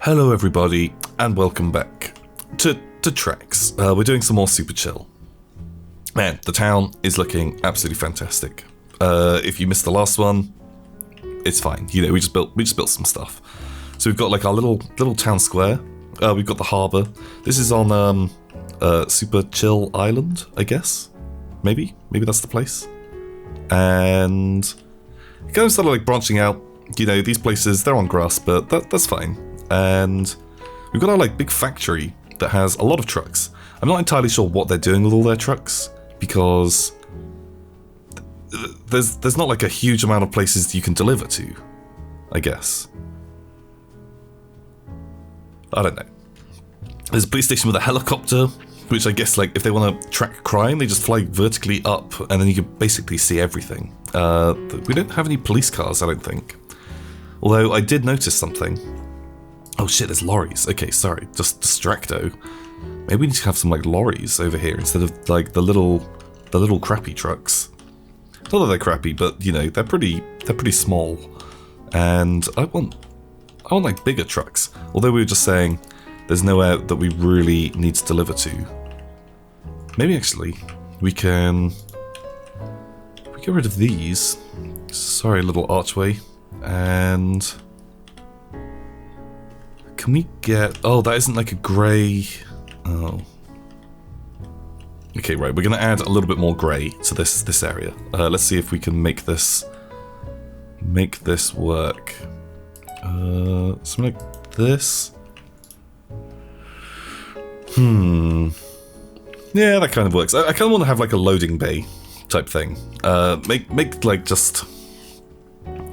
Hello everybody, and welcome back to Treks. We're doing some more Superchill. Man, the town is looking absolutely fantastic. If you missed the last one, it's fine. You know, we just built some stuff. So we've got like our little town square. We've got the harbour. This is on Superchill Island, I guess. Maybe that's the place. And it kind of started like branching out. You know, these places, they're on grass, but that's fine. And we've got our like big factory that has a lot of trucks. I'm not entirely sure what they're doing with all their trucks, because there's not like a huge amount of places you can deliver to, I guess. I don't know. There's a police station with a helicopter, which I guess like if they want to track crime, they just fly vertically up and then you can basically see everything. We don't have any police cars, I don't think. Although I did notice something. Oh shit, there's lorries. Okay, sorry, just distracto. Maybe we need to have some like lorries over here instead of like the little crappy trucks. Not that they're crappy, but you know, they're pretty small. And I want like bigger trucks. Although we were just saying there's nowhere that we really need to deliver to. Maybe actually we can get rid of these. Sorry, little archway. And can we get... Oh, that isn't like a grey... Oh. Okay, right. We're going to add a little bit more grey to this area. Let's see if we can make this work. Something like this. Yeah, that kind of works. I kind of want to have like a loading bay type thing. Make like just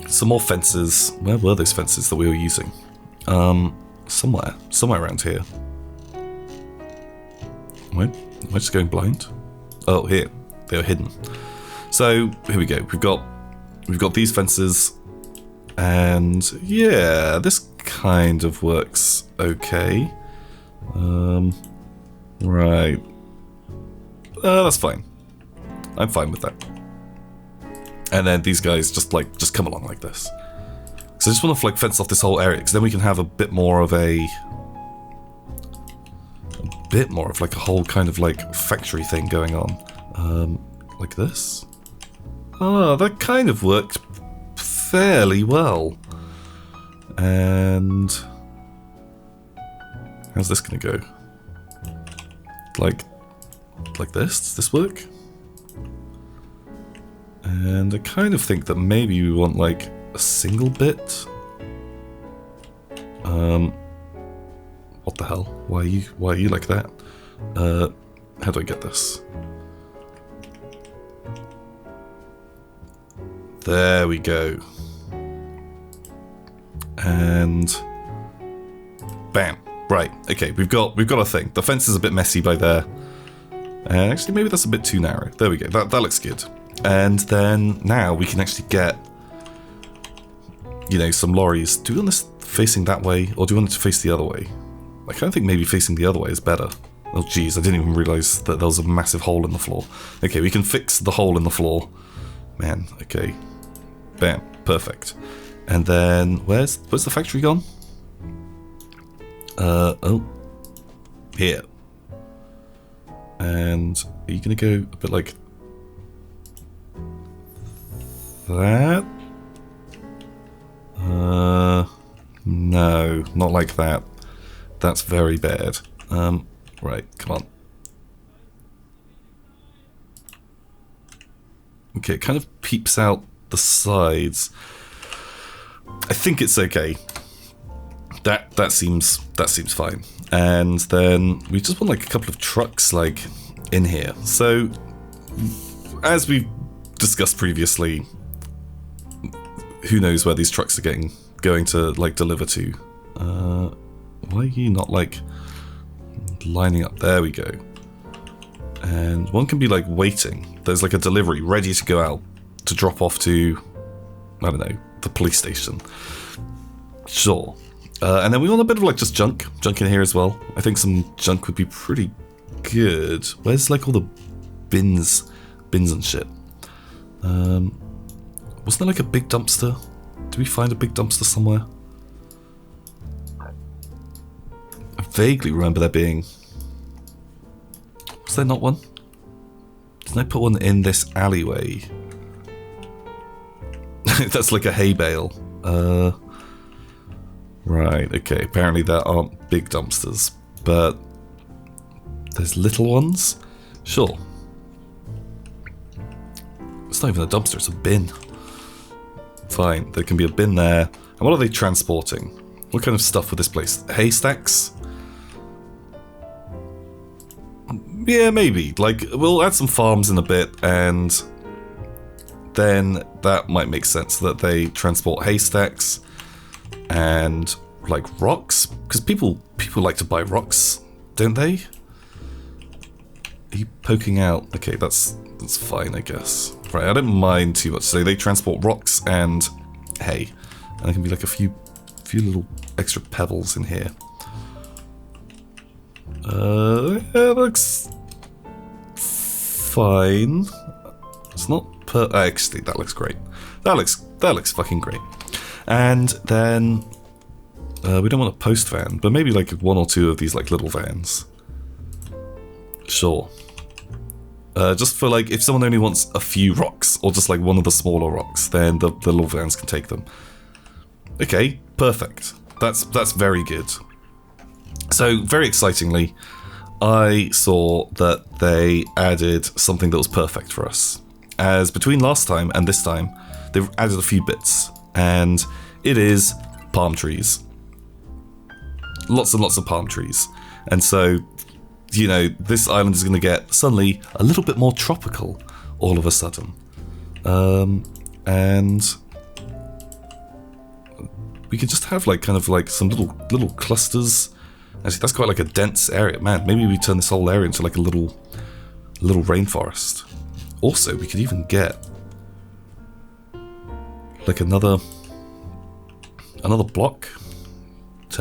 some more fences. Where were those fences that we were using? Somewhere around here. Wait, am I just going blind? Oh, here. They were hidden. So, here we go. We've got these fences. And, yeah, this kind of works okay. Right. That's fine. I'm fine with that. And then these guys just come along like this. So I just want to like fence off this whole area, because then we can have a bit more of like a whole kind of like factory thing going on. Like this. Oh, that kind of worked fairly well. And how's this gonna go? Like this? Does this work? And I kind of think that maybe we want like a single bit. What the hell? Why are you like that? How do I get this? There we go. And bam. Right. Okay, we've got a thing. The fence is a bit messy by there. And actually maybe that's a bit too narrow. There we go. That looks good. And then now we can actually get, you know, some lorries. Do we want this facing that way, or do we want it to face the other way? I kind of think maybe facing the other way is better. Oh geez, I didn't even realise that there was a massive hole in the floor. Okay, we can fix the hole in the floor. Man, okay. Bam, perfect. And then, where's the factory gone? Oh. Here. And are you gonna go a bit like that? No, not like that. That's very bad. Right, come on. Okay, it kind of peeps out the sides. I think it's okay. That seems fine. And then we just want like a couple of trucks like in here. So as we've discussed previously, who knows where these trucks are going to like deliver to. Why are you not like lining up? There we go. And one can be like waiting. There's like a delivery ready to go out to drop off to, I don't know, the police station. Sure. And then we want a bit of like just junk in here as well. I think some junk would be pretty good. Where's like all the bins and shit? Wasn't there like a big dumpster? Did we find a big dumpster somewhere? vaguely remember there being... Was there not one? Didn't I put one in this alleyway? That's like a hay bale. Right, okay. Apparently there aren't big dumpsters, but there's little ones? Sure. It's not even a dumpster, it's a bin. Fine, there can be a bin there. And what are they transporting? What kind of stuff with this place? Haystacks? Yeah, maybe. Like, we'll add some farms in a bit, and then that might make sense that they transport haystacks and, like, rocks. Because people like to buy rocks, don't they? Are you poking out? Okay, that's fine, I guess. Right, I don't mind too much. So they transport rocks and hay. And there can be like a few little extra pebbles in here. Yeah, that looks fine. It's not actually, that looks great. That looks fucking great. And then we don't want a post van, but maybe like one or two of these like little vans. Sure. Just for like, if someone only wants a few rocks, or just like one of the smaller rocks, then the little vans can take them. Okay, perfect. That's very good. So, very excitingly, I saw that they added something that was perfect for us. As between last time and this time, they've added a few bits, and it is palm trees. Lots and lots of palm trees. And so, you know, this island is going to get suddenly a little bit more tropical all of a sudden. And we could just have like kind of like some little clusters. Actually, that's quite like a dense area. Man, maybe we turn this whole area into like a little rainforest. Also, we could even get like another block.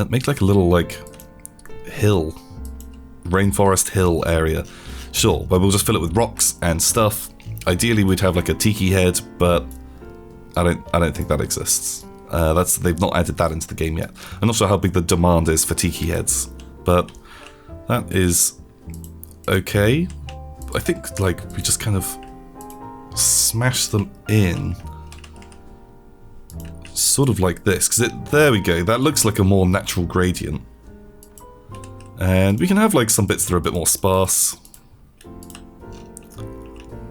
Make like a little like hill. Rainforest hill area. Sure, but we'll just fill it with rocks and stuff. Ideally we'd have like a tiki head, but I don't think that exists. They've not added that into the game yet. I'm not sure how big the demand is for tiki heads, but that is okay. I think like we just kind of smash them in sort of like this, because there we go, that looks like a more natural gradient. And we can have like some bits that are a bit more sparse.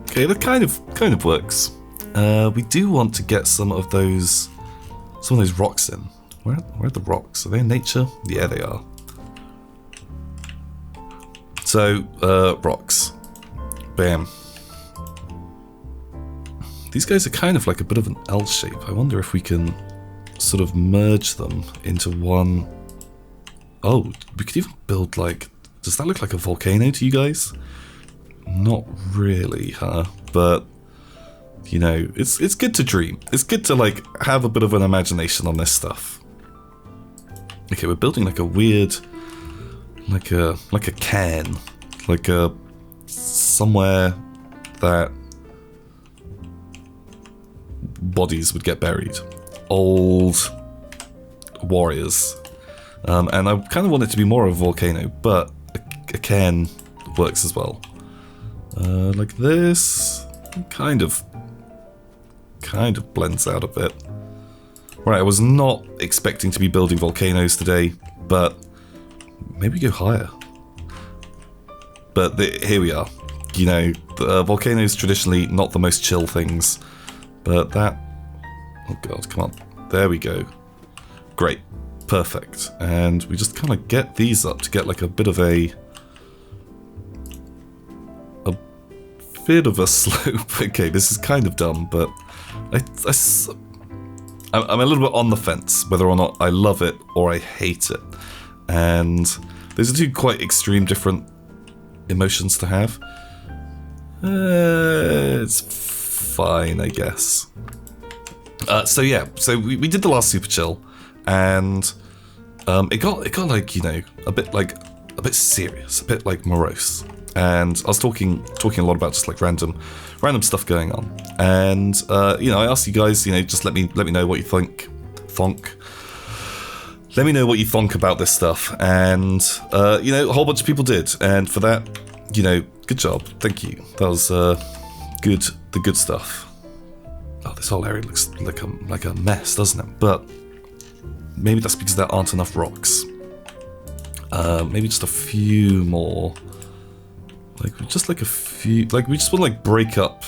Okay, that kind of works. We do want to get some of those rocks in. Where are the rocks? Are they in nature? Yeah, they are. So, rocks. Bam. These guys are kind of like a bit of an L shape. I wonder if we can sort of merge them into one. Oh, we could even build like... Does that look like a volcano to you guys? Not really, huh? But, you know, it's good to dream. It's good to like have a bit of an imagination on this stuff. Okay, we're building like a weird... Like a cairn. Like a... Somewhere that bodies would get buried. Old warriors. And I kind of want it to be more of a volcano, but a cairn works as well. Like this, kind of blends out a bit. Right, I was not expecting to be building volcanoes today, but maybe go higher. But here we are. You know, volcanoes traditionally not the most chill things, but that... Oh god, come on. There we go. Great. Perfect. And we just kind of get these up to get like a bit of a bit of a slope. Okay, this is kind of dumb, but I'm a little bit on the fence whether or not I love it or I hate it. And those are two quite extreme different emotions to have. It's fine, I guess. So yeah, so we did the last Superchill, and it got like, you know, a bit serious, a bit like morose. And I was talking a lot about just like random stuff going on. And you know, I asked you guys, you know, just let me know what you think. Thonk. let me know what you think about this stuff. And, you know, a whole bunch of people did. And for that, you know, good job. Thank you. That was good, the good stuff. Oh, this whole area looks like a mess, doesn't it? But maybe that's because there aren't enough rocks. Maybe just a few more. Like, just like a few... Like, we just want to, like, break up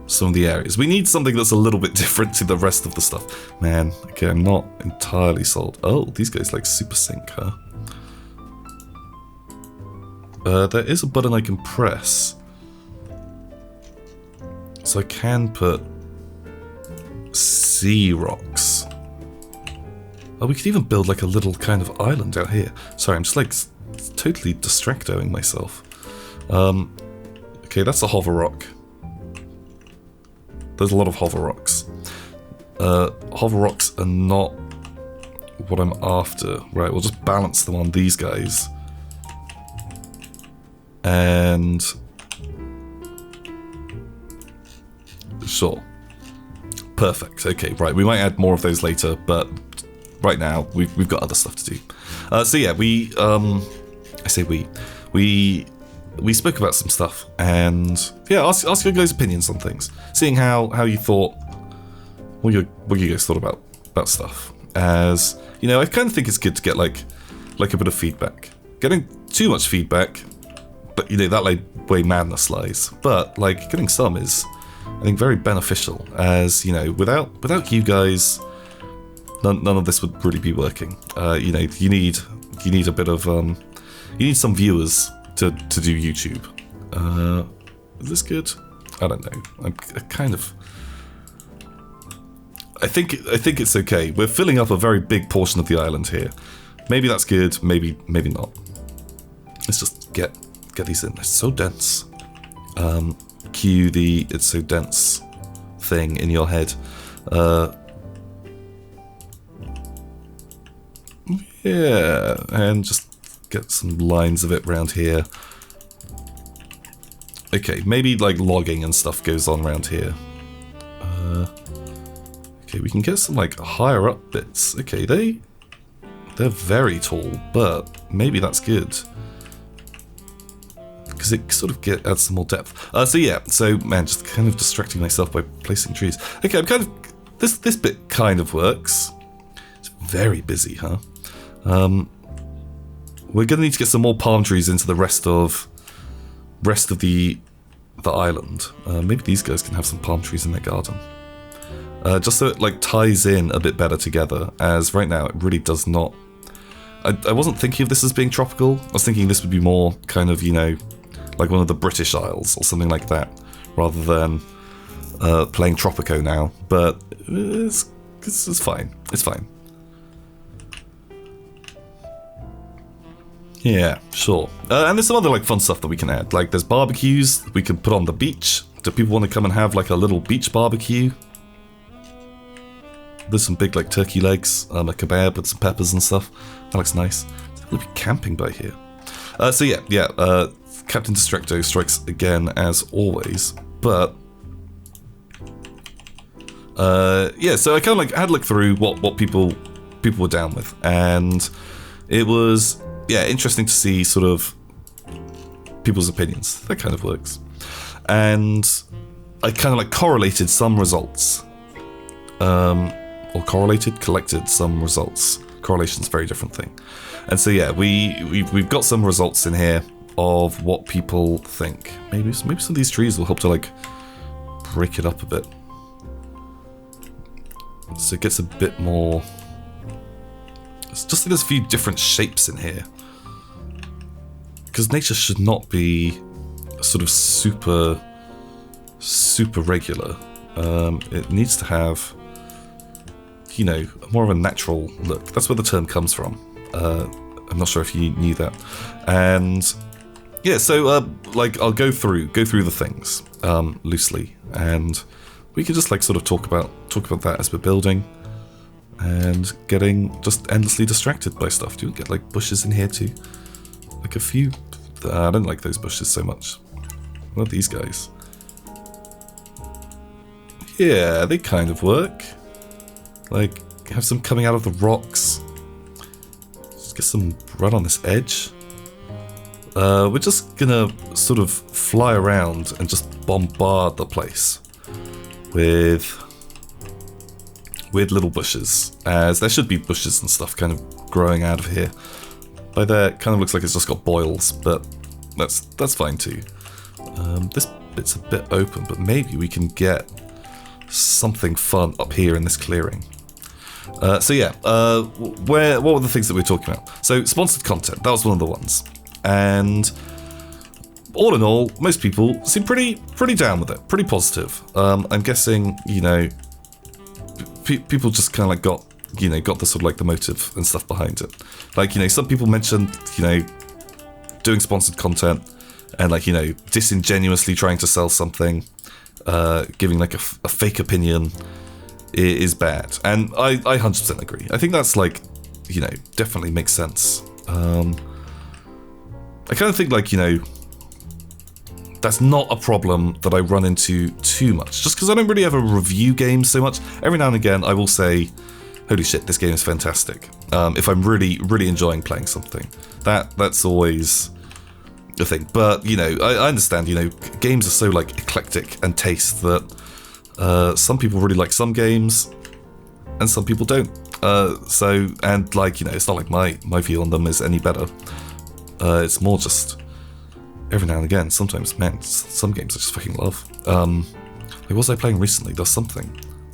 some of the areas. We need something that's a little bit different to the rest of the stuff. Man, okay, I'm not entirely sold. Oh, these guys, like, super sync, huh? There is a button I can press. So I can put sea rocks. Oh, we could even build like a little kind of island out here. Sorry, I'm just like totally distracting myself. Okay, that's a hover rock. There's a lot of hover rocks. Hover rocks are not what I'm after. Right, we'll just balance them on these guys. And... sure. Perfect. Okay, right, we might add more of those later, but right now we've got other stuff to do. So yeah, I say we spoke about some stuff, and yeah, ask your guys' opinions on things, seeing how you thought, what you guys thought about stuff. As you know, I kind of think it's good to get like a bit of feedback. Getting too much feedback, but you know, that like way madness lies. But like getting some is, I think, very beneficial. As you know, without you guys, none of this would really be working. You know, you need a bit of you need some viewers to do YouTube. Is this good? I don't know. I think it's okay. We're filling up a very big portion of the island here. Maybe that's good. Maybe not. Let's just get these in. They're so dense. Cue the "it's so dense" thing in your head. Yeah, and just get some lines of it around here. Okay, maybe like logging and stuff goes on around here. Okay, we can get some like higher up bits. Okay, they're very tall, but maybe that's good, because it sort of adds some more depth. So yeah, so man, just kind of distracting myself by placing trees. Okay, I'm kind of this bit kind of works. It's very busy, huh? We're gonna need to get some more palm trees into the rest of the island. Maybe these guys can have some palm trees in their garden. Just so it like ties in a bit better together, as right now it really does not. I wasn't thinking of this as being tropical. I was thinking this would be more kind of, you know, like one of the British Isles or something like that, rather than playing Tropico now. But it's fine. It's fine. Yeah, sure. And there's some other like fun stuff that we can add. Like there's barbecues we can put on the beach. Do people want to come and have like a little beach barbecue? There's some big like turkey legs, a kebab with some peppers and stuff. That looks nice. We'll be camping by here. So yeah. Captain Distracto strikes again as always. But yeah, so I kind of like had a look through what people were down with, and it was interesting to see sort of people's opinions. That kind of works, and I kind of like correlated some results. Or collected some results. Correlation's a very different thing. And so yeah, we've got some results in here of what people think. Maybe some of these trees will help to like break it up a bit, so it gets a bit more. It's just that there's a few different shapes in here, because nature should not be sort of super regular. It needs to have, you know, more of a natural look. That's where the term comes from. I'm not sure if you knew that. And yeah, so like I'll go through the things loosely, and we can just like sort of talk about that as we're building, and getting just endlessly distracted by stuff. Do you get like bushes in here too? Like a few. I don't like those bushes so much. What are these guys? Yeah, they kind of work. Like, have some coming out of the rocks. Just get some right on this edge. We're just gonna sort of fly around and just bombard the place with little bushes, as there should be bushes and stuff kind of growing out of here. By there, it kind of looks like it's just got boils, but that's fine too. This bit's a bit open, but maybe we can get something fun up here in this clearing. So yeah, what were the things that we were talking about? So sponsored content, that was one of the ones. And all in all, most people seem pretty down with it, pretty positive. I'm guessing, you know, people just kind of like got the sort of like the motive and stuff behind it. Like, you know, some people mentioned, you know, doing sponsored content and like, you know, disingenuously trying to sell something, giving like a fake opinion is bad. And I 100% agree. I think that's like, you know, definitely makes sense. I kind of think like, you know, that's not a problem that I run into too much, just because I don't really ever review games so much. Every now and again I will say, holy shit, this game is fantastic, if I'm really enjoying playing something. That's always the thing. But, you know, I understand, you know, games are so like eclectic and taste that some people really like some games and some people don't. So, and like, you know, it's not like my view on them is any better. It's more just every now and again. Sometimes, man, some games I just fucking love. Like, what was I playing recently? There's something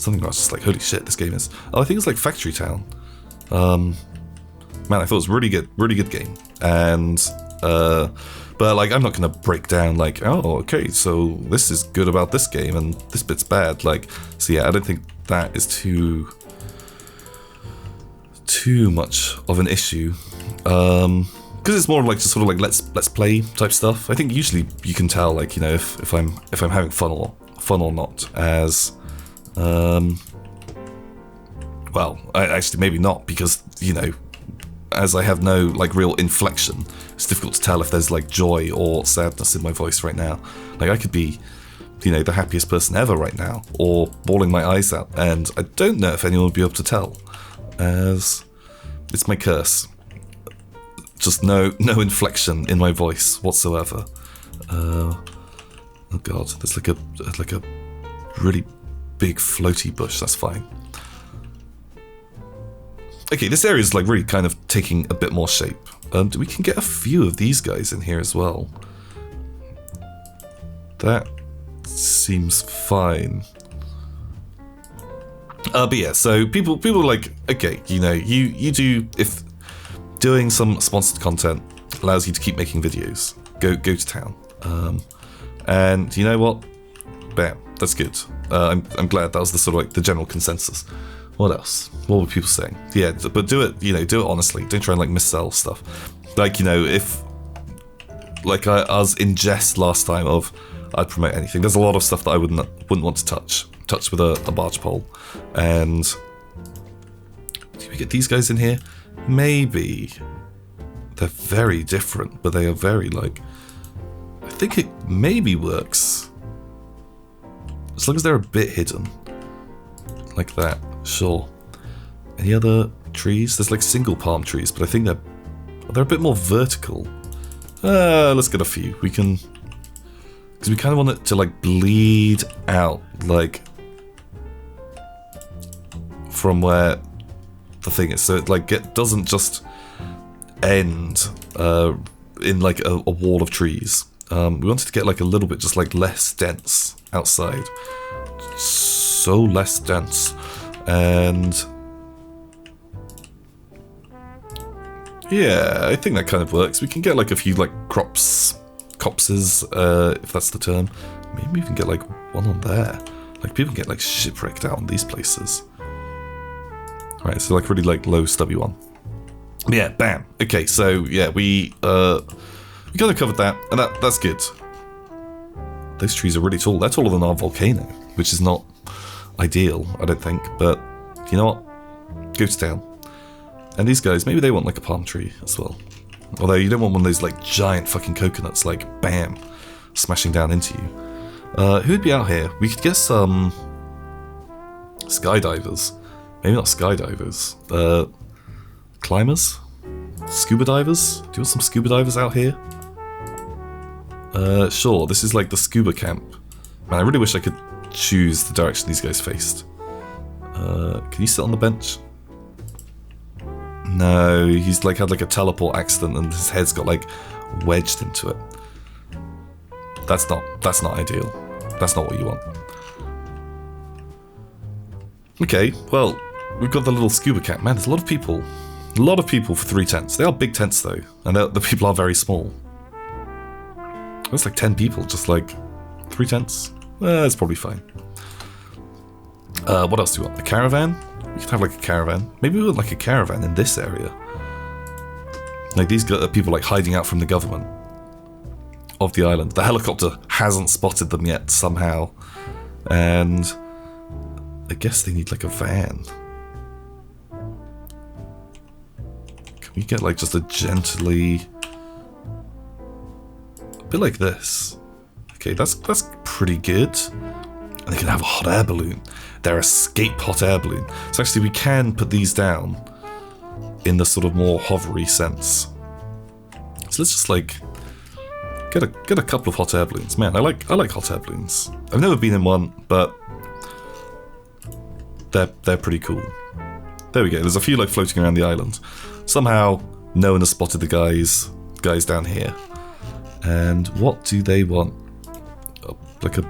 where I was just like, holy shit, this game is. Oh, I think it's like Factory Town. Man, I thought it was really good game. And but like, I'm not gonna break down like, oh, okay, so this is good about this game and this bit's bad. Like, so yeah, I don't think that is too much of an issue. Because it's more like just sort of like let's play type stuff. I think usually you can tell, like, you know, if I'm having fun or not, as well, actually maybe not, because, you know, as I have no like real inflection, it's difficult to tell if there's like joy or sadness in my voice right now. Like, I could be, you know, the happiest person ever right now, or bawling my eyes out, and I don't know if anyone would be able to tell, as it's my curse. Just no inflection in my voice whatsoever. Oh god, there's like a really big floaty bush. That's fine. Okay, this area is like really kind of taking a bit more shape. We can get a few of these guys in here as well. That seems fine. But yeah, so people are like, okay, you know, you do, if doing some sponsored content allows you to keep making videos, go to town. And you know what? Bam, that's good. I'm glad that was the sort of like the general consensus. What else? What were people saying? Yeah, but do it, you know, do it honestly. Don't try and like missell stuff. Like, you know, if like I was in jest last time of I'd promote anything. There's a lot of stuff that I wouldn't want to touch with a barge pole. And do we get these guys in here? Maybe. They're very different, but they are very like, I think it maybe works as long as they're a bit hidden like that. Sure. Any other trees? There's like single palm trees, but I think they're a bit more vertical. Let's get a few. We can, because we kind of want it to like bleed out, like from where the thing is, so it like doesn't just end in like a wall of trees. We wanted to get like a little bit just like less dense outside, so less dense. And yeah, I think that kind of works. We can get like a few like copses, if that's the term. Maybe we can get like one on there. Like, people get like shipwrecked out on these places. Right, so like really like low stubby one. Yeah, bam. Okay, so yeah, we kind of covered that, and that's good. Those trees are really tall. They're taller than our volcano, which is not ideal, I don't think, but you know what? Go to town. And these guys, maybe they want like a palm tree as well. Although you don't want one of those like giant fucking coconuts, like bam, smashing down into you. Who'd be out here? We could get some skydivers Maybe not skydivers. Climbers? Scuba divers? Do you want some scuba divers out here? Sure, this is like the scuba camp. Man, I really wish I could choose the direction these guys faced. Can you sit on the bench? No, he's like had like a teleport accident and his head's got like wedged into it. That's not ideal. That's not what you want. Okay, well, we've got the little scuba camp. Man, there's a lot of people. A lot of people for 3 tents. They are big tents though, and the people are very small. That's like 10 people, just like 3 tents. It's probably fine. What else do you want? A caravan? We could have like a caravan. Maybe we want like a caravan in this area. Like these people like hiding out from the government of the island. The helicopter hasn't spotted them yet somehow. And I guess they need like a van. Can we get like just a gently... a bit like this. Okay, that's pretty good. And they can have a hot air balloon. Their escape hot air balloon. So actually we can put these down in the sort of more hovery sense. So let's just like get a couple of hot air balloons. Man, I like hot air balloons. I've never been in one, but they're pretty cool. There we go. There's a few like floating around the island. Somehow no one has spotted the guys down here. And what do they want? Like a...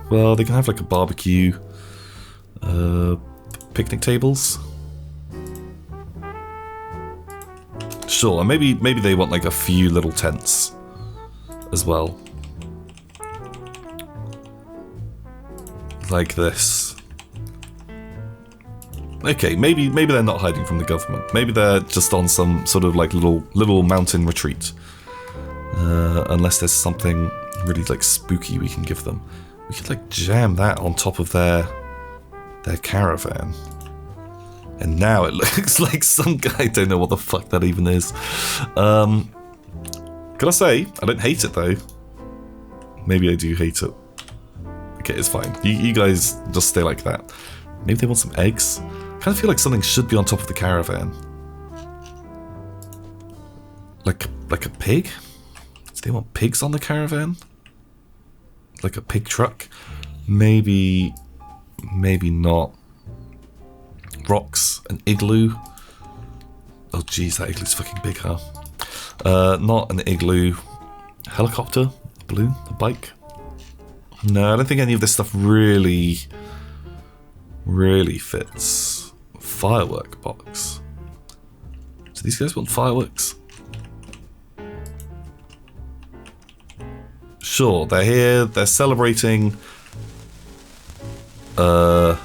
well, they can have like a barbecue. Picnic tables. Sure, and maybe they want like a few little tents as well. Like this. Okay, maybe they're not hiding from the government. Maybe they're just on some sort of like little mountain retreat. Unless there's something really like spooky we can give them. We could like jam that on top of their caravan. And now it looks like some guy, I don't know what the fuck that even is. Can I say, I don't hate it though. Maybe I do hate it. Okay, it's fine. You guys just stay like that. Maybe they want some eggs? I kind of feel like something should be on top of the caravan. Like a pig? Do they want pigs on the caravan? Like a pig truck? Maybe not. Rocks, an igloo. Oh jeez, that igloo's fucking big, huh? Not an igloo. Helicopter? A balloon? A bike? No, I don't think any of this stuff really fits. Firework box. Do these guys want fireworks? Sure, they're here, they're celebrating. Oh,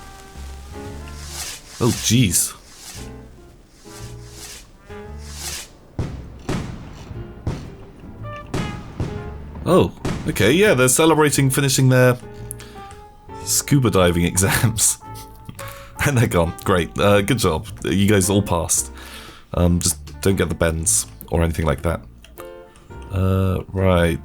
jeez. Oh, okay, yeah, they're celebrating finishing their scuba diving exams. And they're gone. Great. Good job. You guys all passed. Just don't get the bends or anything like that. Right.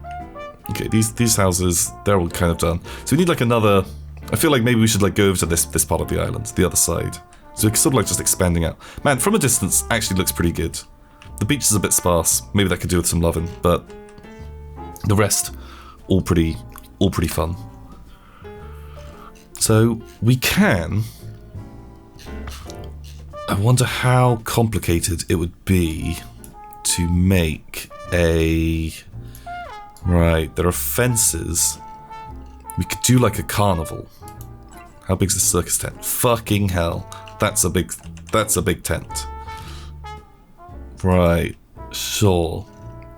Okay, these houses, they're all kind of done. So we need like another... I feel like maybe we should like go over to this part of the island, the other side. So it's sort of like just expanding out. Man, from a distance, actually looks pretty good. The beach is a bit sparse. Maybe that could do with some loving, but the rest, all pretty fun. So we can. I wonder how complicated it would be to make a. Right, there are fences. We could do like a carnival. How big's the circus tent? Fucking hell. That's a big tent. Right, sure.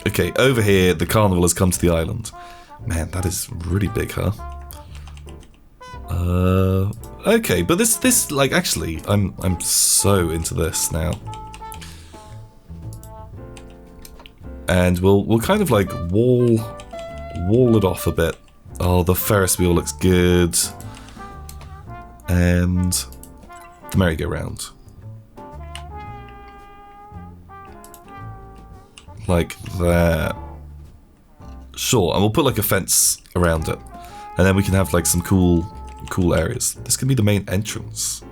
Okay, over here, the carnival has come to the island. Man, that is really big, huh? Okay, but this like actually, I'm so into this now. And we'll kind of like wall it off a bit. Oh, the Ferris wheel looks good. And the merry-go-round. Like that. Sure, and we'll put like a fence around it. And then we can have like some cool areas. This can be the main entrance.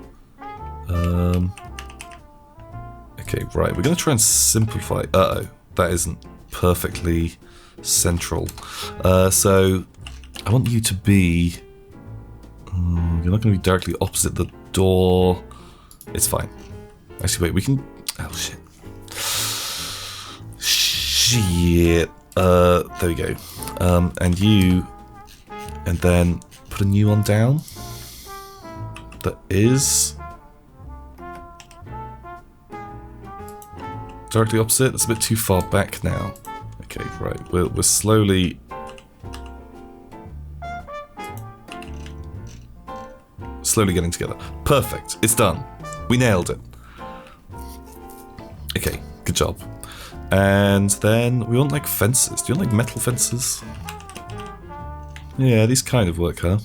Okay, right, we're going to try and simplify. Uh-oh, that isn't perfectly central. So, I want you to be... you're not going to be directly opposite the door. It's fine. Actually, wait, we can... Oh, shit. Shit. There we go. And you... And then put a new one down. That is... directly opposite. That's a bit too far back now. Okay, right. We're slowly... slowly getting together. Perfect. It's done. We nailed it. Okay, good job. And then we want like fences. Do you want like metal fences? Yeah, these kind of work, huh?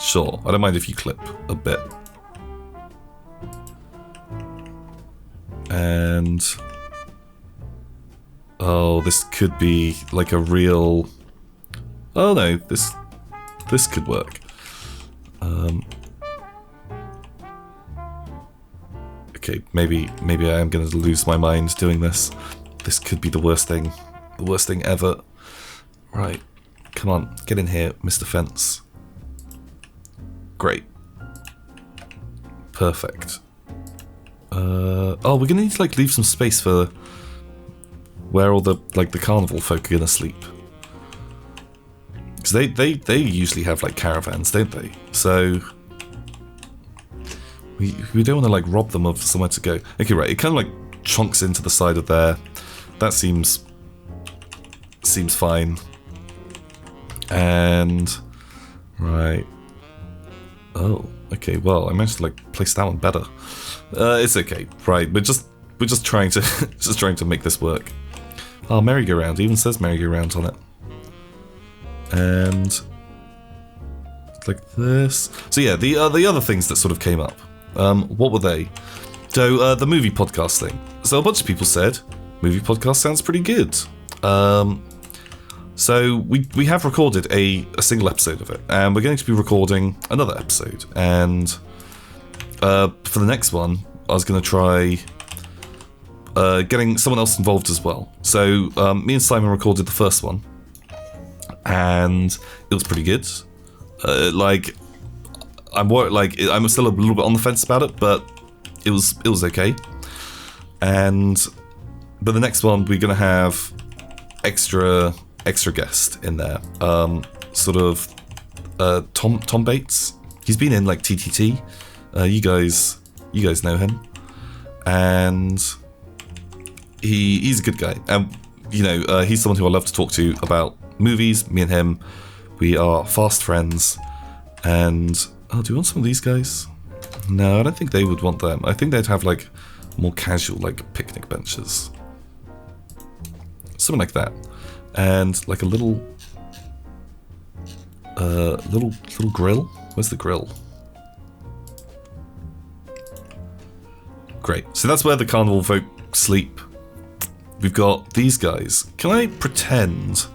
Sure. I don't mind if you clip a bit. And... oh, this could be like a real... oh no, this could work. Okay, maybe I am going to lose my mind doing this. This could be the worst thing ever. Right, come on, get in here, Mr. Fence. Great. Perfect. Oh, we're gonna need to like leave some space for where all the carnival folk are gonna sleep. Because they usually have like caravans, don't they? So we don't want to like rob them of somewhere to go. Okay, right. It kind of like chunks into the side of there. That seems fine. And right. Oh, okay. Well, I managed to like place that one better. It's okay. Right. We're just trying to trying to make this work. Oh, merry-go-round. It even says merry-go-round on it. And like this. So yeah, the other things that sort of came up. What were they? So the movie podcast thing. So a bunch of people said movie podcast sounds pretty good. So we have recorded a single episode of it, and we're going to be recording another episode. And for the next one, I was going to try getting someone else involved as well. So me and Simon recorded the first one, and it was pretty good. I'm still a little bit on the fence about it, but it was okay. But the next one we're gonna have extra guest in there. Sort of Tom Bates. He's been in like TTT. You guys know him, and he's a good guy. And he's someone who I love to talk to about movies. Me and him, we are fast friends. And oh, do you want some of these guys? No, I don't think they would want them. I think they'd have like more casual, like picnic benches, something like that, and like a little grill. Where's the grill? Great. So that's where the carnival folk sleep. We've got these guys. Can I pretend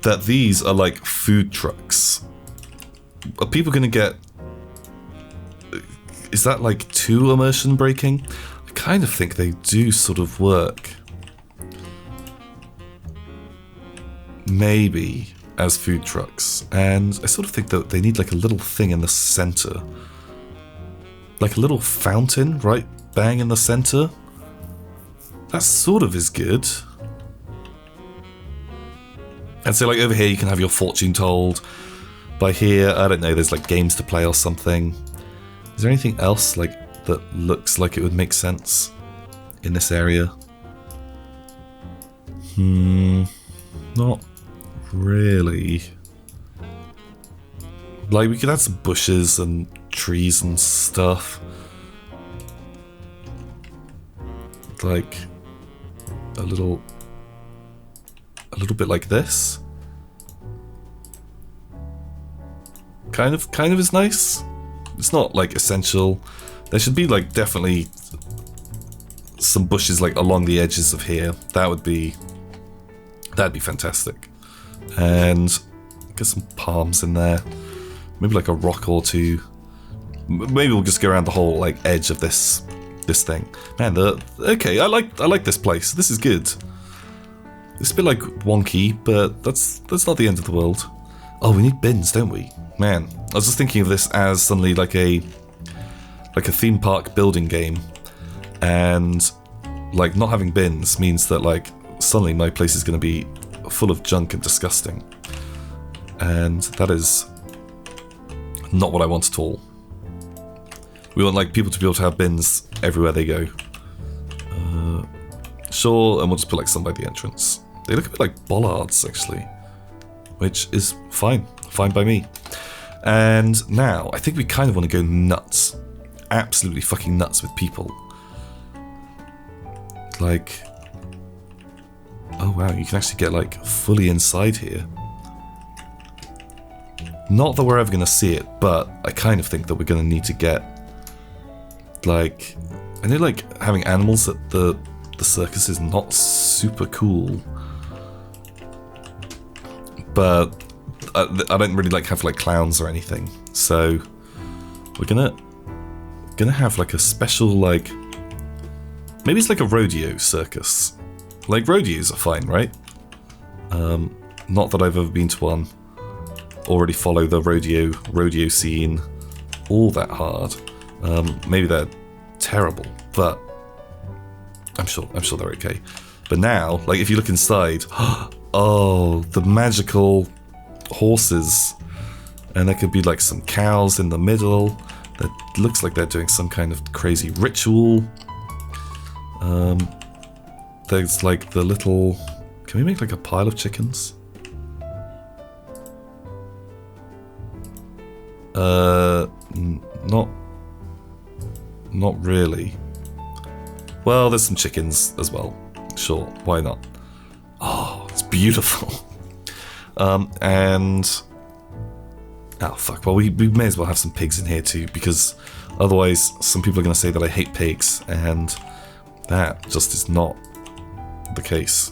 that these are like food trucks? Are people gonna get... is that like too immersion breaking? I kind of think they do sort of work. Maybe as food trucks. And I sort of think that they need like a little thing in the center. Like a little fountain right bang in the center. That sort of is good. And so like over here you can have your fortune told. By here, I don't know, there's like games to play or something. Is there anything else like that looks like it would make sense in this area? Not really. Like we could add some bushes and trees and stuff. Like a little bit like this. Kind of is nice. It's not like essential. There should be like definitely some bushes like along the edges of here. That'd be fantastic. And Get some palms in there. Maybe like a rock or two. Maybe we'll just go around the whole like edge of this thing. Man, okay, I like this place. This is good. It's a bit like wonky, but that's not the end of the world. Oh, we need bins, don't we? Man, I was just thinking of this as suddenly like a theme park building game, and like not having bins means that like suddenly my place is going to be full of junk and disgusting, and that is not what I want at all. We want like people to be able to have bins everywhere they go. Sure, and we'll just put like some by the entrance. They look a bit like bollards actually, which is fine by me. And now I think we kind of want to go nuts, absolutely fucking nuts with people. Like, oh wow, you can actually get like fully inside here. Not that we're ever going to see it, but I kind of think that we're going to need to get, like, I know like having animals at the circus is not super cool, but I don't really like have like clowns or anything, so we're gonna have like a special, like, maybe it's like a rodeo circus. Like rodeos are fine, right? Not that I've ever been to one. Already follow the rodeo scene all that hard. Maybe they're terrible, but I'm sure they're okay. But now, like, if you look inside, oh, the magical horses, and there could be like some cows in the middle that looks like they're doing some kind of crazy ritual. There's like the little, can we make like a pile of chickens? Not really. Well, there's some chickens as well. Sure, why not? Oh, it's beautiful. And oh fuck. Well, we may as well have some pigs in here too, because otherwise, some people are going to say that I hate pigs, and that just is not the case.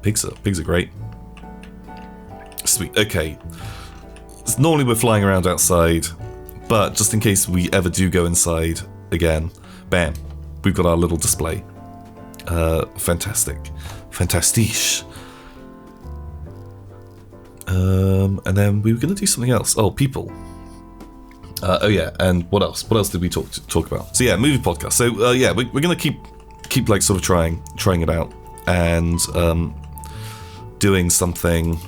Pigs are great. Sweet. Okay. Normally we're flying around outside, but just in case we ever do go inside again, bam, we've got our little display. Fantastic. Fantastiche. And then we were going to do something else. Oh, people. Oh yeah, and what else? What else did we talk about? So yeah, movie podcast. So yeah, we're going to keep like sort of trying it out, and doing something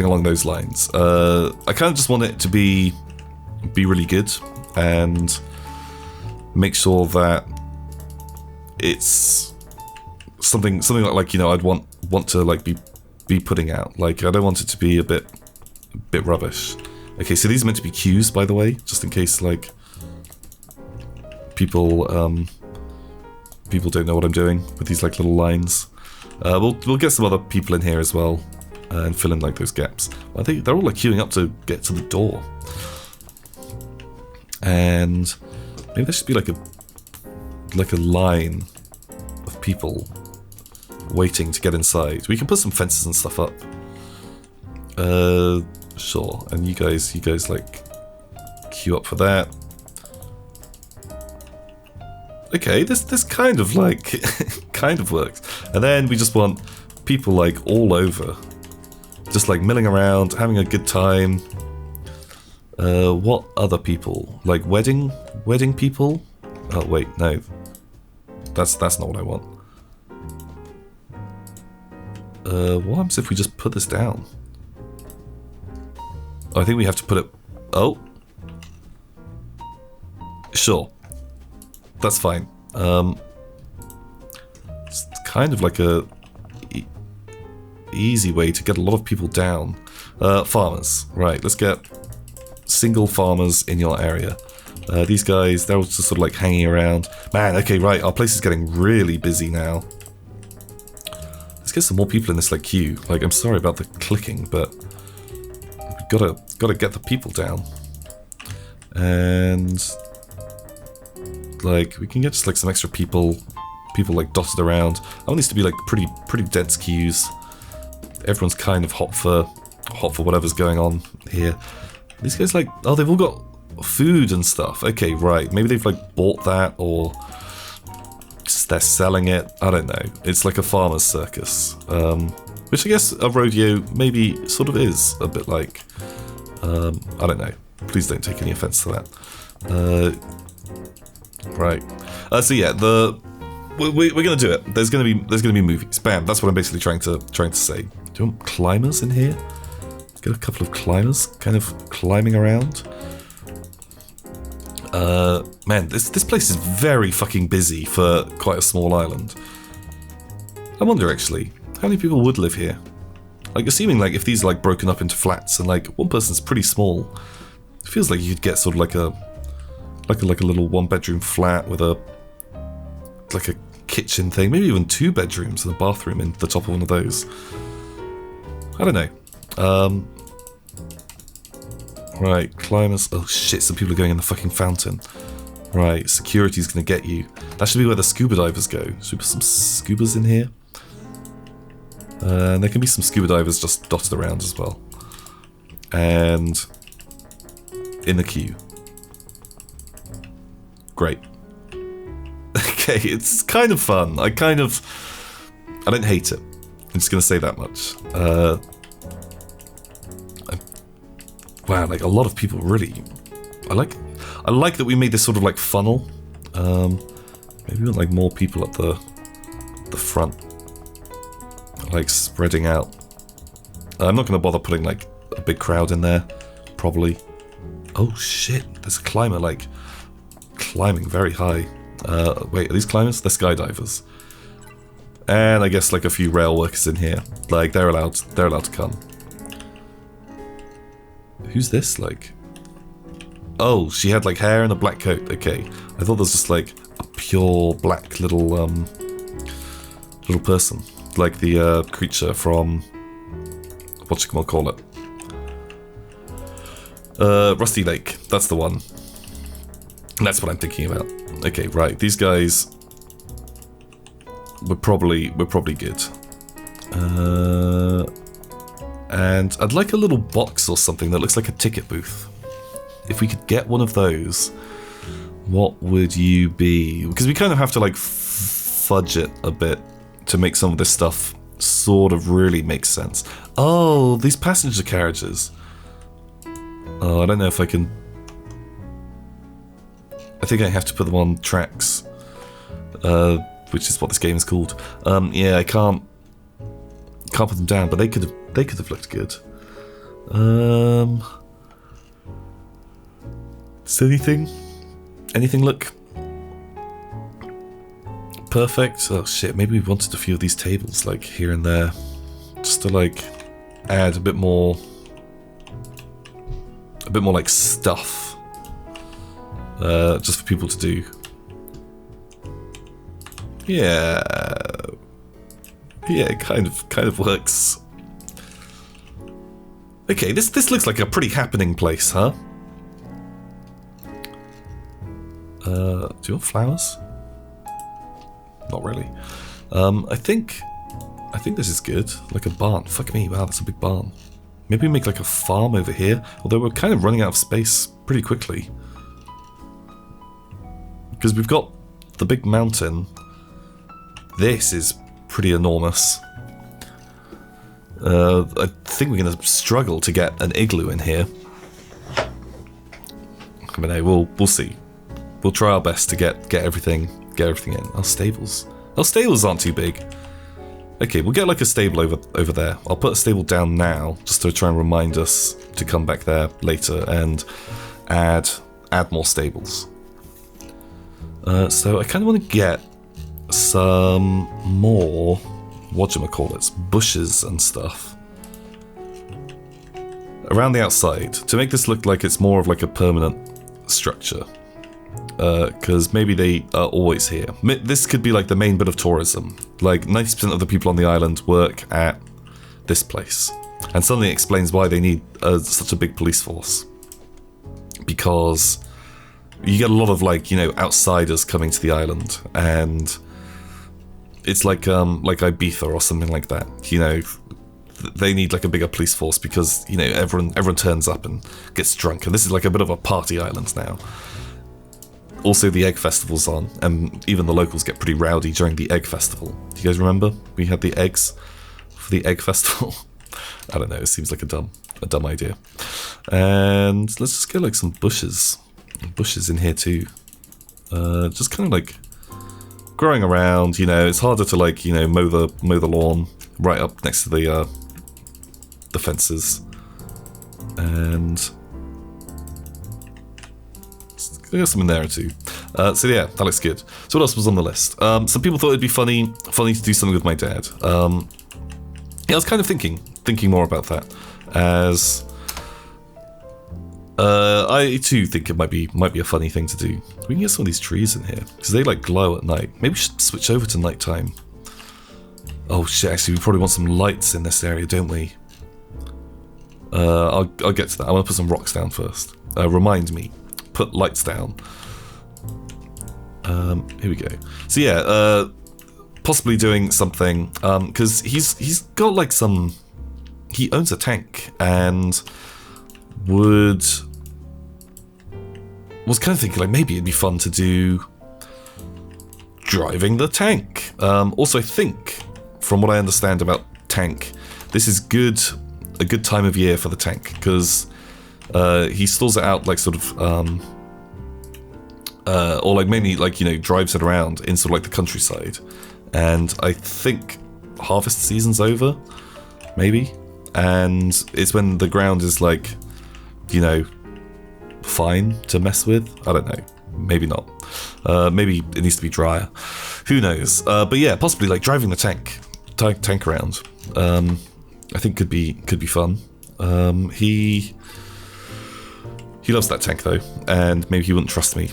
along those lines. I kind of just want it to be really good, and make sure that it's something like, you know, I'd want to like be putting out. Like, I don't want it to be a bit rubbish. Okay, so these are meant to be cues, by the way, just in case like people don't know what I'm doing with these like little lines. We'll get some other people in here as well, and fill in like those gaps. I think they're all like queuing up to get to the door, and maybe there should be like a line of people waiting to get inside. We can put some fences and stuff up. Sure. And you guys like queue up for that. Okay, this kind of like kind of works. And then we just want people like all over, just like milling around, having a good time. What other people? Like wedding people? Oh wait, no. That's not what I want. What happens if we just put this down? Oh, I think we have to put it... Oh. Sure. That's fine. It's kind of like a easy way to get a lot of people down. Farmers. Right, let's get single farmers in your area. These guys, they're just sort of like hanging around. Man, okay, right, our place is getting really busy now. Let's get some more people in this like queue. Like, I'm sorry about the clicking, but we've gotta get the people down. And like, we can get just like some extra people like dotted around. I want these to be like pretty dense queues. everyone's kind of hot for whatever's going on here. These guys like, oh, they've all got food and stuff. Okay, right. Maybe they've like bought that or they're selling it. I don't know. It's like a farmer's circus, which I guess a rodeo maybe sort of is a bit like. I don't know. Please don't take any offense to that. Right. So yeah, we're gonna do it. There's gonna be movies. Bam. That's what I'm basically trying to say. Do you want climbers in here? Get a couple of climbers kind of climbing around. Man, this place is very fucking busy for quite a small island. I wonder actually, how many people would live here? Like, assuming like if these are like broken up into flats and like one person's pretty small, it feels like you'd get sort of like a little 1-bedroom flat with a kitchen thing, maybe even 2 bedrooms and a bathroom in the top of one of those. I don't know. Right, climbers. Oh shit, some people are going in the fucking fountain. Right, security's gonna get you. That should be where the scuba divers go. Should be some scubas in here. And there can be some scuba divers just dotted around as well. And in the queue. Great. Okay, it's kind of fun. I don't hate it. I'm just gonna say that much. Wow, like a lot of people really. I like that we made this sort of like funnel. Maybe we want like more people at the front, like spreading out. I'm not gonna bother putting like a big crowd in there. Probably. Oh shit! There's a climber like climbing very high. Wait, are these climbers? They're skydivers. And I guess like a few rail workers in here. Like they're allowed to come. Who's this, like? Oh, she had, like, hair and a black coat. Okay. I thought there was just, like, a pure black little person. Like the, creature from... whatchamacallit? Rusty Lake. That's the one. That's what I'm thinking about. Okay, right. These guys... We're probably good. And I'd like a little box or something that looks like a ticket booth. If we could get one of those, what would you be? Because we kind of have to like fudge it a bit to make some of this stuff sort of really make sense. Oh, these passenger carriages. Oh, I don't know if I can... I think I have to put them on tracks, which is what this game is called. Yeah, I can't put them down, but they could have looked good. Does anything look perfect? Oh shit, maybe we wanted a few of these tables like here and there, just to like add a bit more like stuff, just for people to do. Yeah, it kind of works. Okay, this looks like a pretty happening place, huh? Do you want flowers? Not really. I think this is good. Like a barn. Fuck me, wow, that's a big barn. Maybe we make like a farm over here. Although we're kind of running out of space pretty quickly. Because we've got the big mountain. This is pretty enormous. I think we're going to struggle to get an igloo in here. I mean, we'll see. We'll try our best to get everything in. Our stables. Our stables aren't too big. Okay, we'll get like a stable over there. I'll put a stable down now just to try and remind us to come back there later and add more stables. So I kind of want to get some more whatchamacallits, bushes and stuff around the outside to make this look like it's more of like a permanent structure. Because maybe they are always here. This could be like the main bit of tourism. Like 90% of the people on the island work at this place. And suddenly it explains why they need such a big police force. Because you get a lot of like, you know, outsiders coming to the island. And it's like Ibiza or something like that. You know, they need like a bigger police force because, you know, everyone turns up and gets drunk, and this is like a bit of a party island now. Also, the Egg Festival's on, and even the locals get pretty rowdy during the Egg Festival. Do you guys remember? We had the eggs for the Egg Festival. I don't know, it seems like a dumb idea. And let's just get like some bushes in here too. Just kind of like growing around, you know. It's harder to like, you know, mow the lawn right up next to the fences. And there's some in there too. So yeah, that looks good. So what else was on the list? Some people thought it'd be funny to do something with my dad. Yeah, I was kind of thinking more about that, as I too think it might be a funny thing to do. We can get some of these trees in here because they like glow at night. Maybe we should switch over to nighttime. Oh shit! Actually, we probably want some lights in this area, don't we? I'll get to that. I want to put some rocks down first. Remind me. Put lights down. Here we go. So yeah, possibly doing something, because he's got like some. He owns a tank and was kind of thinking like maybe it'd be fun to do driving the tank. Also, I think from what I understand about tank, this is a good time of year for the tank because. He stalls it out like sort of, or like mainly like, you know, drives it around in sort of like the countryside. And I think harvest season's over, maybe. And it's when the ground is like, you know, fine to mess with. I don't know. Maybe not. Maybe it needs to be drier. Who knows? But yeah, possibly like driving the tank around. I think could be fun. He loves that tank though, and maybe he wouldn't trust me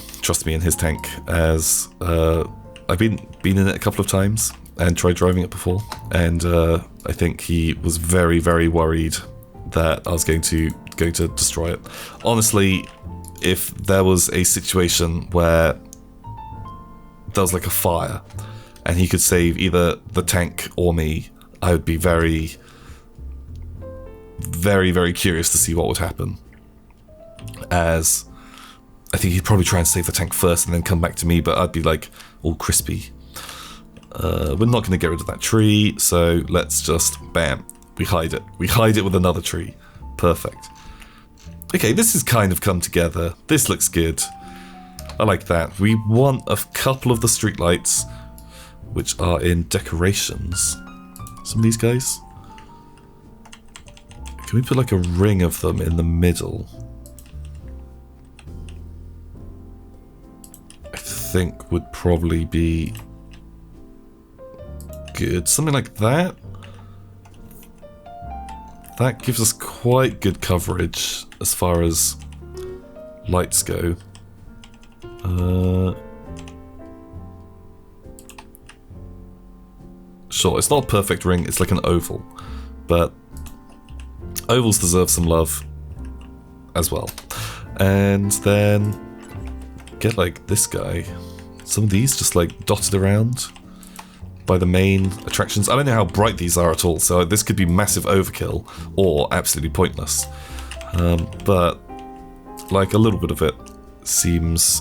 in his tank, as I've been in it a couple of times and tried driving it before, and I think he was very, very worried that I was going to destroy it. Honestly, if there was a situation where there was like a fire and he could save either the tank or me, I would be very, very, very curious to see what would happen. As I think he'd probably try and save the tank first and then come back to me, but I'd be like all crispy. We're not going to get rid of that tree, so let's just, bam, we hide it. We hide it with another tree. Perfect. Okay, this has kind of come together. This looks good. I like that. We want a couple of the streetlights, which are in decorations. Some of these guys. Can we put like a ring of them in the middle? I think would probably be good. Something like that. That gives us quite good coverage as far as lights go. Sure, it's not a perfect ring, it's like an oval, but ovals deserve some love as well. And then get like this guy. Some of these just like dotted around by the main attractions. I don't know how bright these are at all, so this could be massive overkill or absolutely pointless. But like a little bit of it seems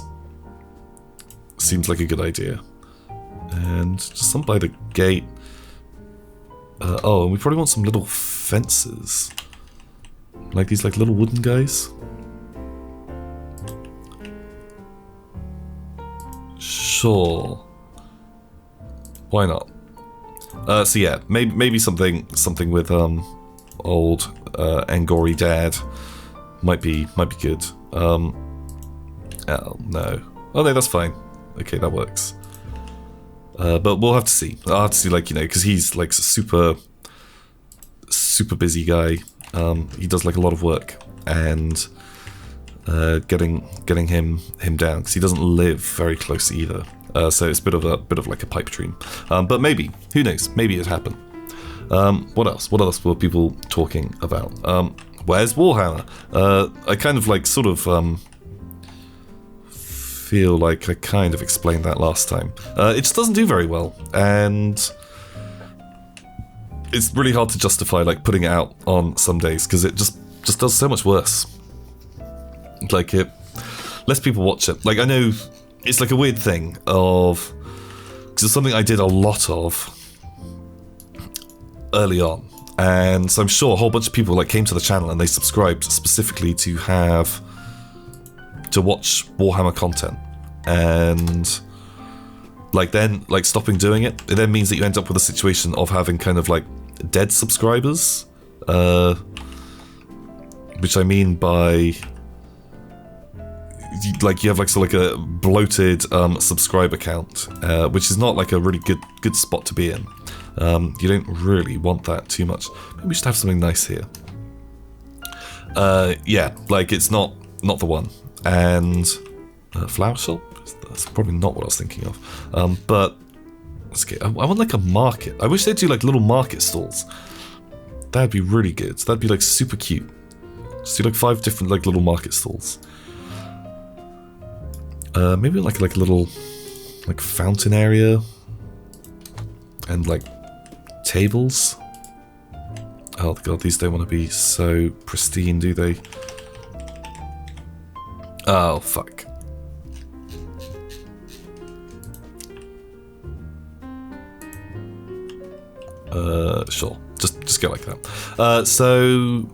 like a good idea. And just some by the gate. Oh, and we probably want some little fences. Like these like little wooden guys. Sure. Why not? So yeah, maybe something with old Angory dad might be good. Oh no. Oh no, that's fine. Okay, that works. But we'll have to see. I'll have to see, like, you know, because he's like a super busy guy. He does like a lot of work, and getting him down, because he doesn't live very close either. So it's a bit of like a pipe dream. But maybe, who knows? Maybe it'd happen. What else? What else were people talking about? Where's Warhammer? I kind of like sort of feel like I kind of explained that last time. It just doesn't do very well, and it's really hard to justify like putting it out on some days because it just does so much worse. Like it, less people watch it. Like I know it's like a weird thing of because it's something I did a lot of early on, and so I'm sure a whole bunch of people like came to the channel and they subscribed specifically to watch Warhammer content, and like then like stopping doing it then means that you end up with a situation of having kind of like dead subscribers, which I mean by like you have like sort of like a bloated subscriber count, which is not like a really good spot to be in. You don't really want that too much. Maybe we should have something nice here. Yeah, like it's not the one. And flower shop? That's probably not what I was thinking of. But let's get. I want like a market. I wish they'd do like little market stalls. That'd be really good. That'd be like super cute. Just do like 5 different like little market stalls. Maybe like a little like fountain area and like tables. Oh god, these don't want to be so pristine, do they? Oh fuck. Sure. Just go like that. So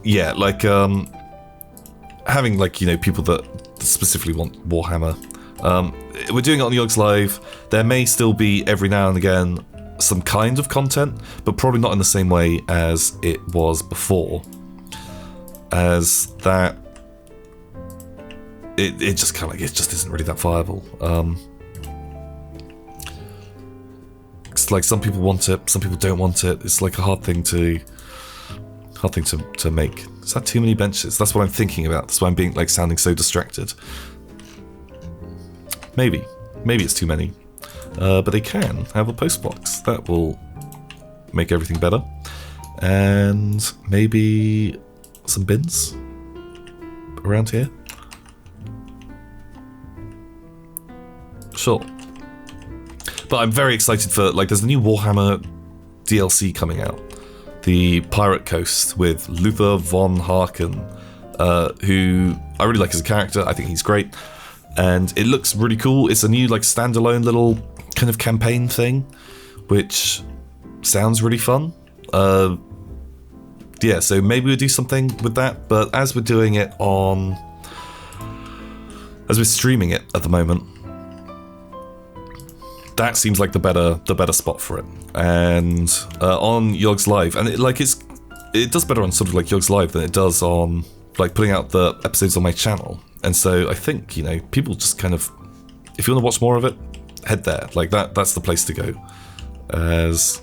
yeah, like having like, you know, people that specifically want Warhammer. We're doing it on Yogs Live. There may still be every now and again some kind of content, but probably not in the same way as it was before. As that it just kind of like, it just isn't really that viable. It's like some people want it, some people don't want it. It's like a hard thing to make. Is that too many benches? That's what I'm thinking about. That's why I'm being like sounding so distracted. Maybe it's too many. But they can have a post box. That will make everything better. And maybe some bins around here. Sure. But I'm very excited for, like, there's a new Warhammer DLC coming out. The Pirate Coast with Luther von Harken, who I really like as a character. I think he's great. And it looks really cool. It's a new, like, standalone little kind of campaign thing, which sounds really fun. Yeah, so maybe we'll do something with that. But as we're doing it on... as we're streaming it at the moment, that seems like the better spot for it. And on Yogs Live, and it does better on sort of like Yogs Live than it does on like putting out the episodes on my channel. And so I think, you know, people just kind of, if you want to watch more of it, head there. Like that's the place to go. As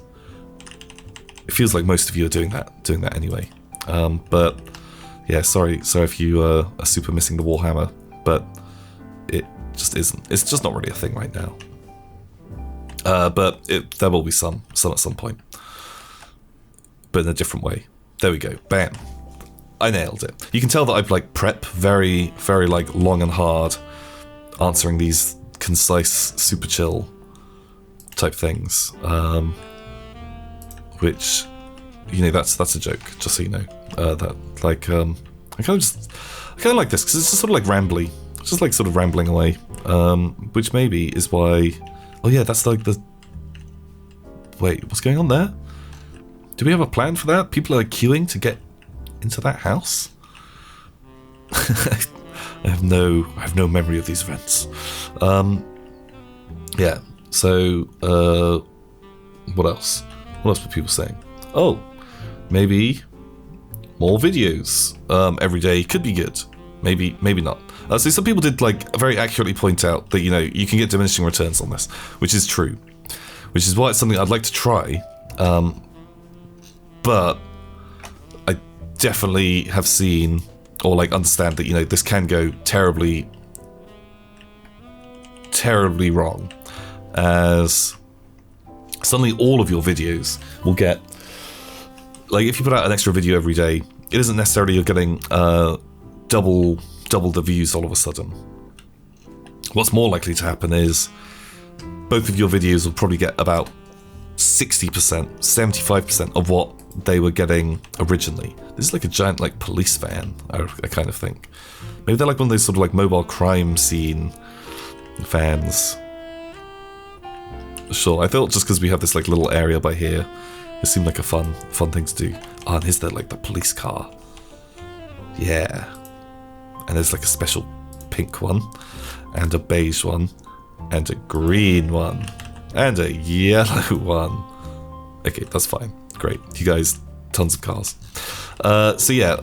it feels like most of you are doing that anyway. But yeah, sorry if you are super missing the Warhammer, but it just isn't. It's just not really a thing right now. But there will be some at some point, but in a different way. There we go. Bam. I nailed it. You can tell that I've like prep very, very like long and hard, answering these concise, super chill type things. Which, you know, that's a joke. Just so you know, that like I kind of like this because it's just sort of like rambly, just like sort of rambling away. Which maybe is why. Oh yeah, that's like the... Wait, what's going on there? Do we have a plan for that? People are queuing to get into that house? I have no memory of these events. Yeah, so what else? What else were people saying? Oh, maybe more videos every day could be good. Maybe not. So some people did like very accurately point out that, you know, you can get diminishing returns on this, which is true. Which is why it's something I'd like to try. But I definitely have seen or like understand that, you know, this can go terribly, terribly wrong. As suddenly all of your videos will get, like if you put out an extra video every day, it isn't necessarily you're getting double the views all of a sudden. What's more likely to happen is both of your videos will probably get about 60%, 75% of what they were getting originally. This is like a giant like police van, I kind of think. Maybe they're like one of those sort of like mobile crime scene vans. Sure, I thought just because we have this like little area by here, it seemed like a fun thing to do. Oh, and here's the like the police car. Yeah. And there's like a special pink one, and a beige one, and a green one, and a yellow one. Okay, that's fine. Great. You guys, tons of cars. So yeah,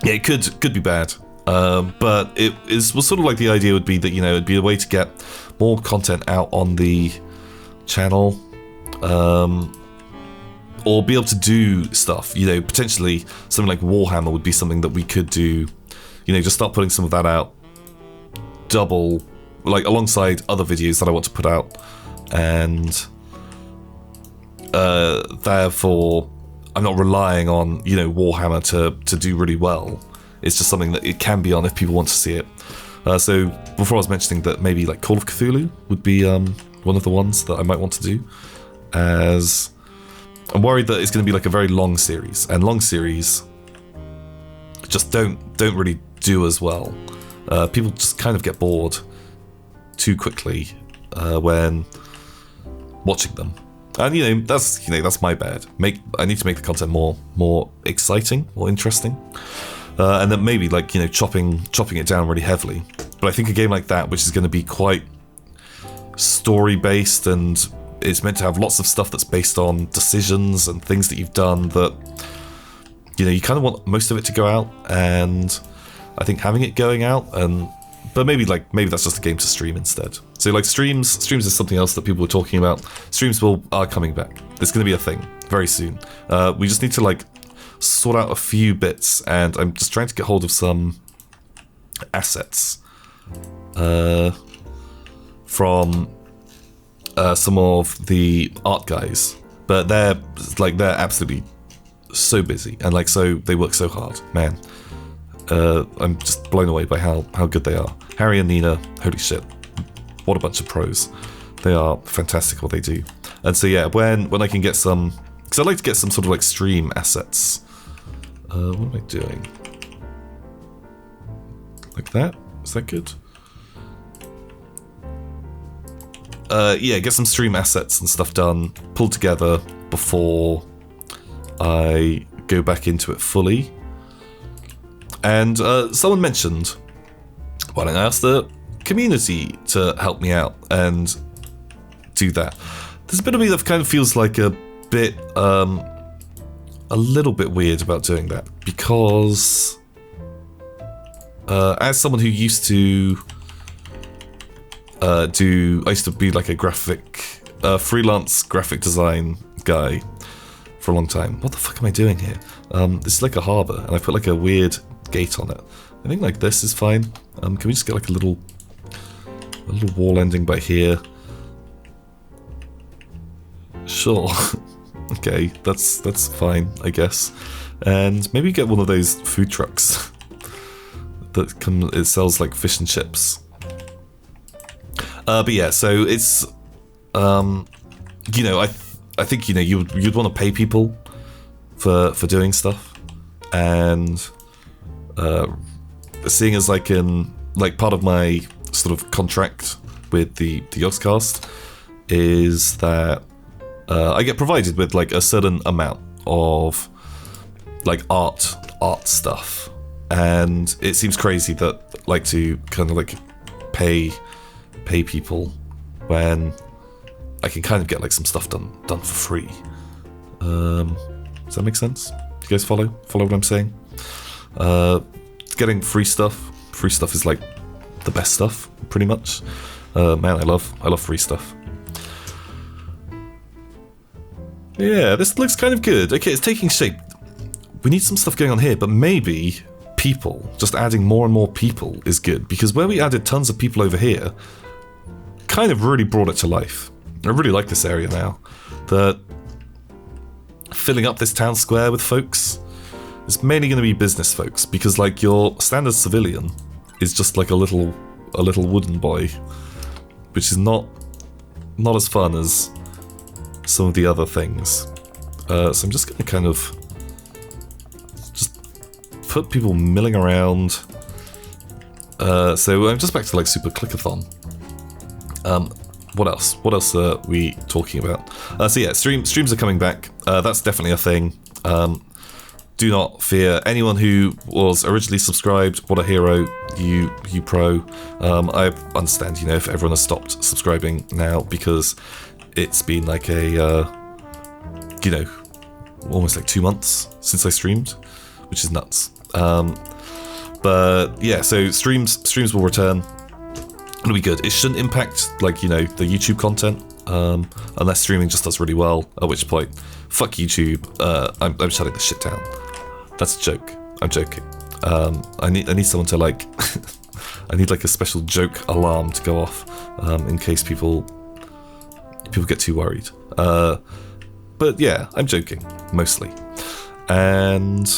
yeah, it could be bad. But was sort of like the idea would be that, you know, it'd be a way to get more content out on the channel, or be able to do stuff, you know, potentially something like Warhammer would be something that we could do, you know, just start putting some of that out double, like alongside other videos that I want to put out, and therefore I'm not relying on, you know, Warhammer to do really well. It's just something that it can be on if people want to see it. So before I was mentioning that maybe like Call of Cthulhu would be one of the ones that I might want to do, as I'm worried that it's going to be like a very long series, and long series just don't really do as well. People just kind of get bored too quickly when watching them, and you know that's my bad. I need to make the content more exciting, more interesting. And then maybe like, you know, chopping it down really heavily. But I think a game like that, which is going to be quite story based, and it's meant to have lots of stuff that's based on decisions and things that you've done, that, you know, you kind of want most of it to go out. And I think having it going out, but maybe that's just a game to stream instead. So like streams is something else that people were talking about. Streams are coming back. There's going to be a thing very soon. We just need to like sort out a few bits, and I'm just trying to get hold of some assets from some of the art guys, but they're absolutely so busy, and like so they work so hard, man. I'm just blown away by how good they are. Harry and Nina, holy shit, what a bunch of pros. They are fantastic at what they do. And so yeah, when I can get some, because I'd like to get some sort of like stream assets. What am I doing? Like that? Is that good? Yeah, get some stream assets and stuff done, pulled together before I go back into it fully. And someone mentioned, why don't I ask the community to help me out and do that? There's a bit of me that kind of feels like a little bit weird about doing that, because as someone who used to I used to be like a freelance graphic design guy for a long time. What the fuck am I doing here? This is like a harbour, and I put like a weird gate on it. I think like this is fine. Can we just get like a little wall ending by here? Sure. Okay, that's fine, I guess. And maybe get one of those food trucks that it sells like fish and chips. But yeah, so it's you know, I think, you know, you'd want to pay people for doing stuff, and seeing as I can, like, part of my sort of contract with the Yogscast is that I get provided with like a certain amount of like art stuff, and it seems crazy that like to kind of like pay people when I can kind of get like some stuff done for free. Does that make sense? Do you guys follow what I'm saying? Getting free stuff is like the best stuff, pretty much. Man, I love free stuff. Yeah, this looks kind of good. Okay, it's taking shape. We need some stuff going on here, but maybe people, just adding more and more people is good, because where we added tons of people over here kind of really brought it to life. I really like this area now. That filling up this town square with folks is mainly going to be business folks, because like your standard civilian is just like a little wooden boy, which is not as fun as some of the other things. So I'm just going to kind of just put people milling around. So I'm just back to like Super Clickathon. What else? What else are we talking about? So yeah, streams are coming back. That's definitely a thing. Do not fear. Anyone who was originally subscribed, what a hero, you pro. I understand, you know, if everyone has stopped subscribing now because it's been like a, you know, almost like 2 months since I streamed, which is nuts. But yeah, so streams will return. It'll be good. It shouldn't impact, like, you know, the YouTube content, unless streaming just does really well, at which point, fuck YouTube, I'm shutting this shit down. That's a joke. I'm joking. I need someone to, like, I need, like, a special joke alarm to go off, in case people get too worried. But yeah, I'm joking, mostly. And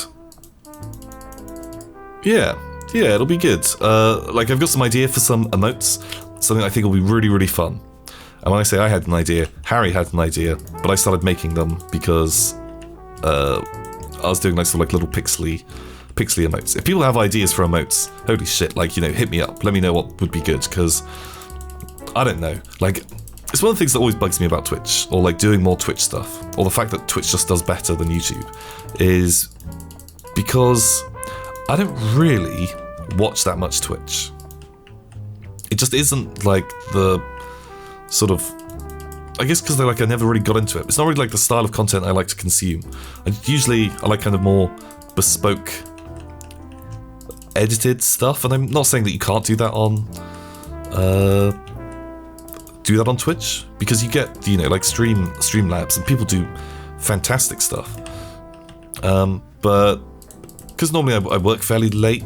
yeah, it'll be good. Like, I've got some idea for some emotes, something I think will be really, really fun. And when I say I had an idea, Harry had an idea, but I started making them because I was doing like sort of like little pixely emotes. If people have ideas for emotes, holy shit, like, you know, hit me up. Let me know what would be good, because I don't know. Like, it's one of the things that always bugs me about Twitch, or like doing more Twitch stuff, or the fact that Twitch just does better than YouTube, is because I don't really watch that much Twitch. It just isn't like the sort of, I guess because I never really got into it. It's not really like the style of content I like to consume. I like kind of more bespoke, edited stuff, and I'm not saying that you can't do that on Twitch, because you get, you know, like Streamlabs, and people do fantastic stuff. But because normally I work fairly late.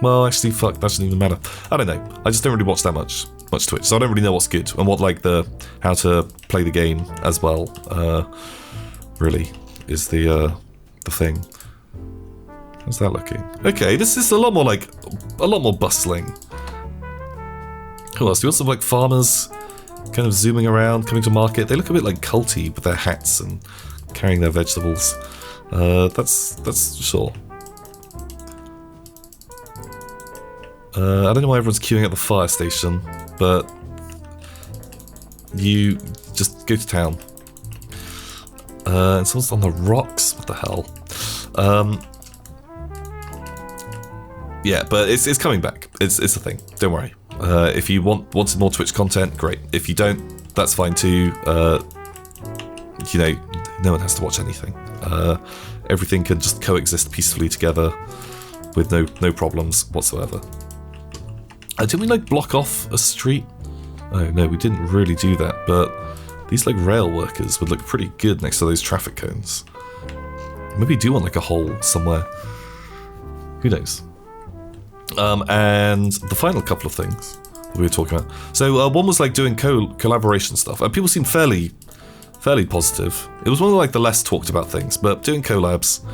Well, actually, fuck, that doesn't even matter. I don't know. I just don't really watch that much Twitch, so I don't really know what's good and what, like, how to play the game as well. Really is the thing. How's that looking? Okay, this is a lot more bustling. Who else? Do you want some like farmers kind of zooming around, coming to market? They look a bit like culty with their hats and carrying their vegetables. That's sure. I don't know why everyone's queuing at the fire station, but you just go to town. And someone's on the rocks. What the hell? Yeah, but it's coming back. It's a thing. Don't worry. If you wanted more Twitch content, great. If you don't, that's fine too. You know, no one has to watch anything. Everything can just coexist peacefully together with no problems whatsoever. Didn't we like block off a street? Oh no, we didn't really do that, but these like rail workers would look pretty good next to those traffic cones. Maybe do want like a hole somewhere. Who knows? And the final couple of things we were talking about. So one was like doing collaboration stuff, and people seemed fairly positive. It was one of like the less talked about things, but doing collabs.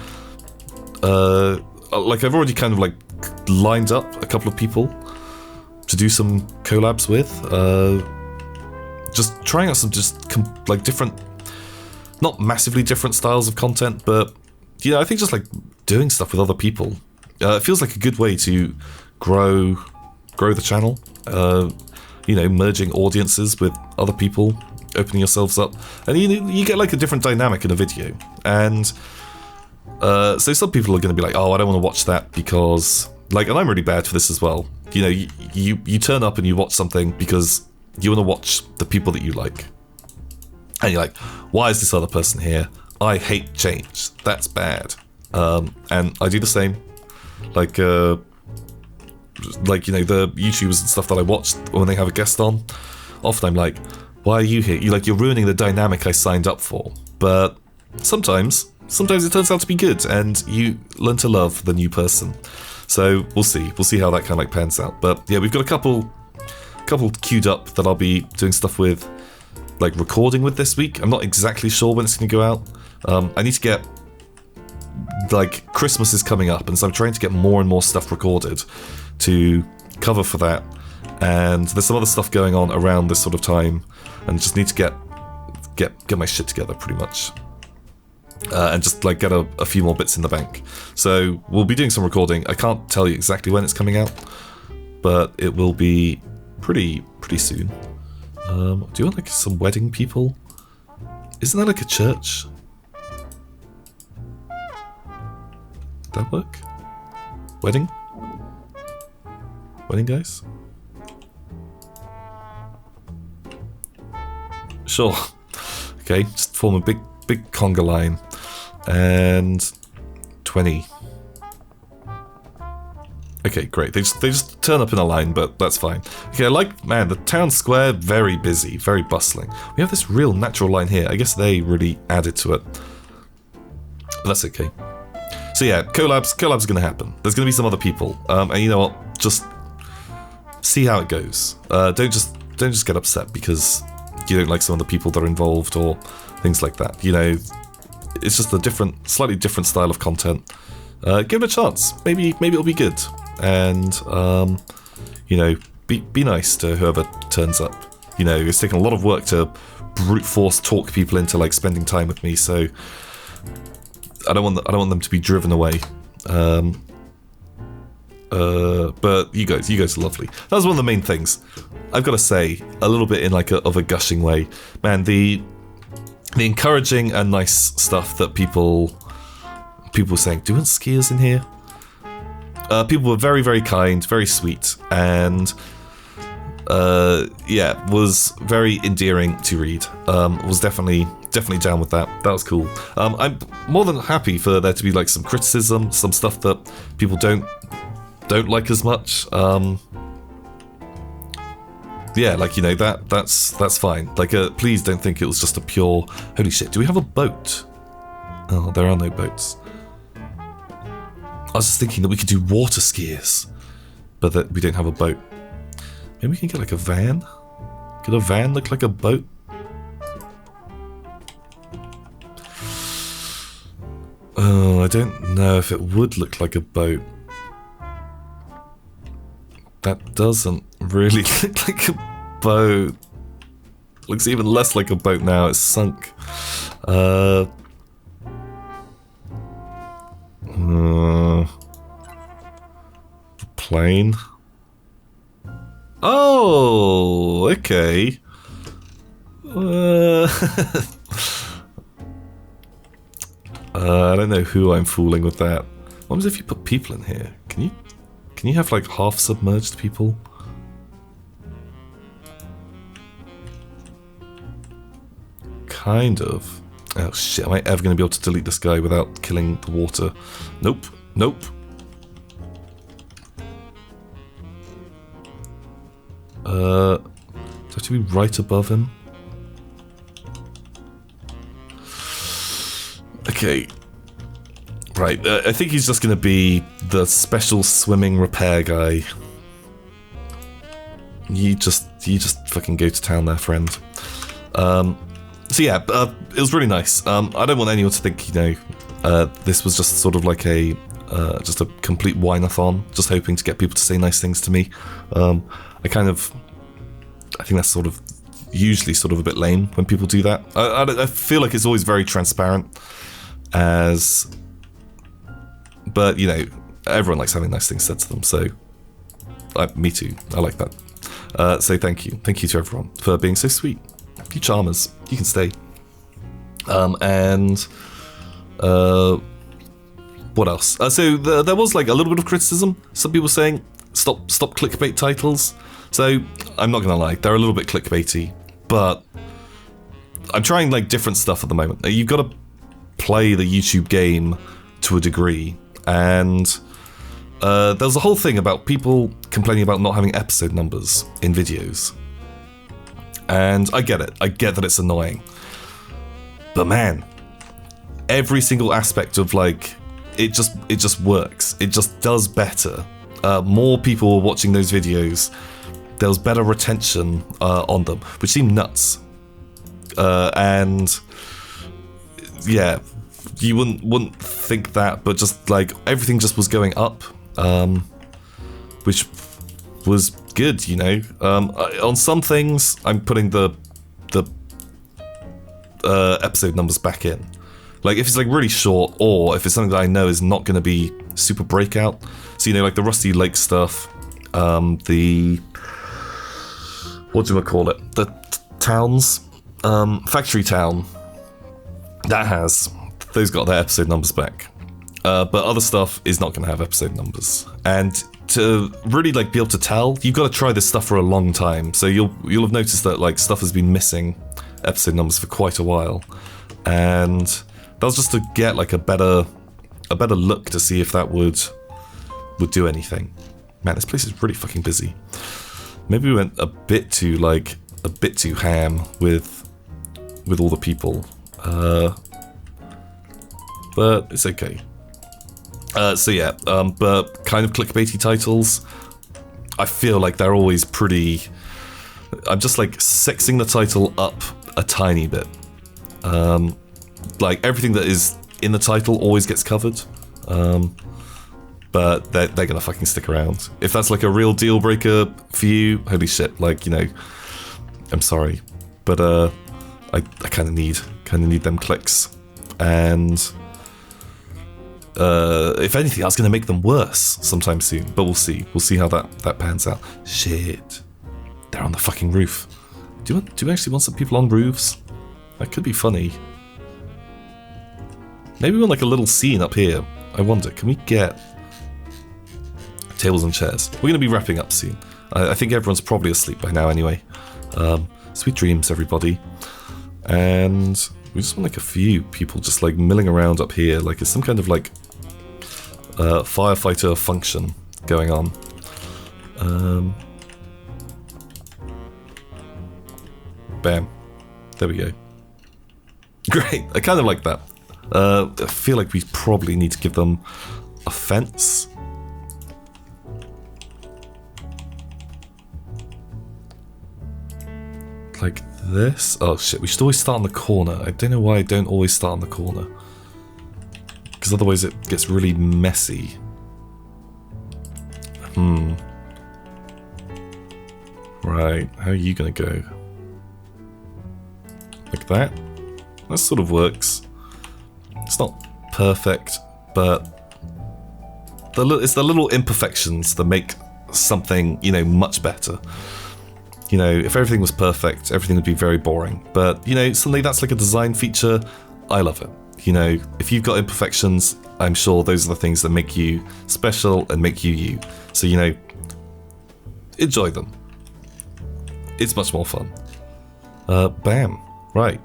Like I've already kind of like lined up a couple of people to do some collabs with. Just trying out some like different, not massively different styles of content, but you know, I think just like doing stuff with other people. It feels like a good way to grow the channel. You know, merging audiences with other people, opening yourselves up, and you get like a different dynamic in a video. And so some people are going to be like, oh, I don't want to watch that because, like, and I'm really bad for this as well. You know, you turn up and you watch something because you want to watch the people that you like, and you're like, why is this other person here? I hate change. That's bad. And I do the same. Like you know, the YouTubers and stuff that I watch when they have a guest on, often I'm like, why are you here? You're ruining the dynamic I signed up for. But sometimes it turns out to be good, and you learn to love the new person. So we'll see how that kind of like pans out. But yeah, we've got a couple queued up that I'll be doing stuff with, like recording with this week. I'm not exactly sure when it's going to go out. I need to get, like, Christmas is coming up, and so I'm trying to get more and more stuff recorded to cover for that. And there's some other stuff going on around this sort of time, and just need to get get my shit together pretty much. And just like get a few more bits in the bank. So we'll be doing some recording. I can't tell you exactly when it's coming out, but it will be pretty soon. Do you want like some wedding people? Isn't that like a church? Would that work? Wedding? Wedding guys? Sure. Okay, just form a big conga line. And 20. Okay, great. They just turn up in a line, but that's fine. Okay, man, the town square, very busy, very bustling. We have this real natural line here. I guess they really added to it. But that's okay. So yeah, collabs are going to happen. There's going to be some other people. And you know what? Just see how it goes. Don't just get upset because you don't like some of the people that are involved or things like that. You know, it's just a slightly different style of content. Give it a chance. Maybe it'll be good. And you know, be nice to whoever turns up. You know, it's taken a lot of work to brute force talk people into like spending time with me. So I don't want them to be driven away. But you guys are lovely. That was one of the main things. I've got to say, a little bit in like of a gushing way, man. The encouraging and nice stuff that people were saying. Do you want skiers in here? People were very, very kind, very sweet, and yeah, was very endearing to read. Was definitely down with that. That was cool. I'm more than happy for there to be like some criticism, some stuff that people don't like as much. Yeah, like, you know, that's fine. Like, please don't think it was just a pure. Holy shit! Do we have a boat? Oh, there are no boats. I was just thinking that we could do water skiers, but that we don't have a boat. Maybe we can get like a van? Could a van look like a boat? Oh, I don't know if it would look like a boat. That doesn't really look like a boat. Looks even less like a boat now, it's sunk. Plane. Oh, okay. I don't know who I'm fooling with that. What happens if you put people in here? Can you have like half submerged people? Kind of. Oh shit, am I ever going to be able to delete this guy without killing the water? Nope. Nope. Do I have to be right above him? Okay. Right, I think he's just going to be the special swimming repair guy. You just fucking go to town there, friend. So yeah, it was really nice. I don't want anyone to think, you know, this was just sort of like just a complete whine-a-thon, just hoping to get people to say nice things to me. I think that's sort of usually sort of a bit lame when people do that. I feel like it's always very transparent, but you know, everyone likes having nice things said to them. So, me too. I like that. So thank you to everyone for being so sweet. You charmers, you can stay. What else? So there was like a little bit of criticism. Some people saying stop clickbait titles. So I'm not gonna lie, they're a little bit clickbaity, but I'm trying like different stuff at the moment. You've got to play the YouTube game to a degree, and there's a whole thing about people complaining about not having episode numbers in videos. And I get it. I get that it's annoying. But man, every single aspect of like it just works. It just does better. More people were watching those videos. There was better retention on them, which seemed nuts. And yeah, you wouldn't think that, but just like everything just was going up, which was good, you know. On some things, I'm putting the episode numbers back in. Like, if it's like really short, or if it's something that I know is not going to be super breakout. So, you know, like the Rusty Lake stuff, the... what do I call it? The towns, Factory Town, those got their episode numbers back. But other stuff is not going to have episode numbers. And to really like be able to tell, you've got to try this stuff for a long time. So you'll have noticed that like stuff has been missing episode numbers for quite a while. And that was just to get like a better look to see if that would do anything. Man, this place is really fucking busy. Maybe we went a bit too ham with all the people. But it's okay. So yeah, but kind of clickbaity titles, I feel like they're always pretty... I'm just like sexing the title up a tiny bit. Like everything that is in the title always gets covered. But they're gonna fucking stick around. If that's like a real deal breaker for you, holy shit, like, you know, I'm sorry. But I kind of need them clicks. And if anything, that's gonna make them worse sometime soon. But we'll see. We'll see how that pans out. Shit. They're on the fucking roof. Do you actually want some people on roofs? That could be funny. Maybe we want like a little scene up here. I wonder, can we get tables and chairs? We're going to be wrapping up soon. I think everyone's probably asleep by now anyway. Sweet dreams, everybody. And we just want like a few people just like milling around up here. Like it's some kind of like firefighter function going on. Bam. There we go. Great. I kind of like that. I feel like we probably need to give them a fence. Like this. Oh shit, we should always start on the corner. I don't know why I don't always start on the corner. Because otherwise it gets really messy. Right, how are you gonna go? Like that? That sort of works. It's not perfect, but it's the little imperfections that make something, you know, much better. You know, if everything was perfect, everything would be very boring. But, you know, something that's like a design feature, I love it. You know, if you've got imperfections, I'm sure those are the things that make you special and make you you. So, you know, enjoy them. It's much more fun. Bam. Right.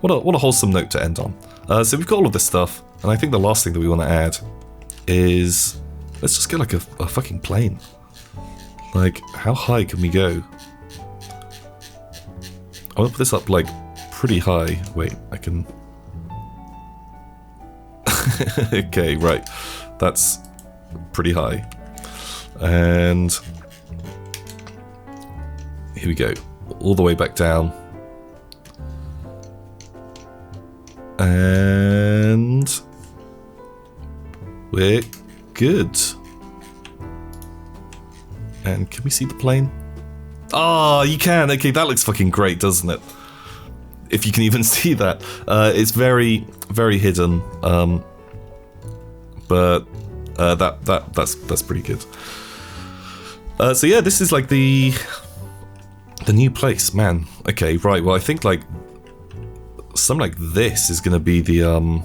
What a wholesome note to end on. So we've got all of this stuff, and I think the last thing that we want to add is, let's just get like a fucking plane. Like, how high can we go? I want to put this up like pretty high. Wait, I can... Okay, right. That's pretty high. And here we go. All the way back down. And we're good. And can we see the plane? Oh, you can. Okay, that looks fucking great, doesn't it? If you can even see that. It's very, very hidden. But that's pretty good. So yeah, this is like the new place, man. Okay, right. Well, I think like something like this is gonna be the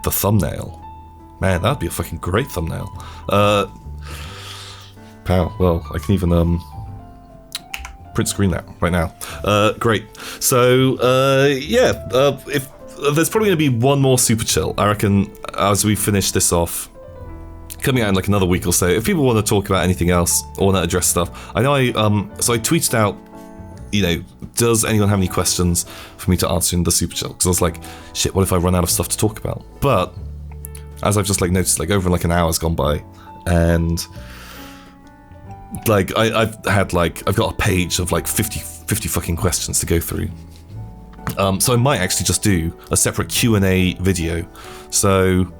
thumbnail. Man, that'd be a fucking great thumbnail. Pow. Well, I can even print screen that right now. Great. So yeah, if there's probably gonna be one more Superchill, I reckon, as we finish this off, coming out in like another week or so. If people want to talk about anything else or want to address stuff, I know so I tweeted out, you know, does anyone have any questions for me to answer in the Superchill? Because I was like, shit, what if I run out of stuff to talk about? But as I've just like noticed, like over like an hour's gone by, and like I've got a page of like 50 fucking questions to go through. So I might actually just do a separate Q&A video. So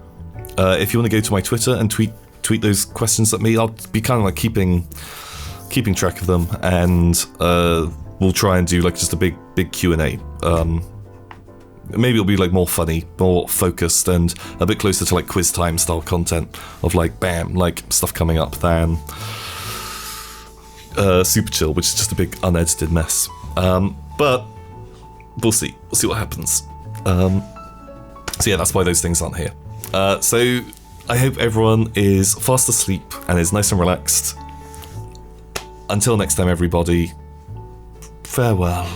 if you want to go to my Twitter and tweet those questions at me, I'll be kind of like keeping track of them, and we'll try and do like just a big Q&A. Maybe it'll be like more funny, more focused, and a bit closer to like quiz time style content of like bam, like stuff coming up than Superchill, which is just a big unedited mess. But we'll see what happens. So yeah, that's why those things aren't here. So I hope everyone is fast asleep and is nice and relaxed. Until next time, everybody, farewell.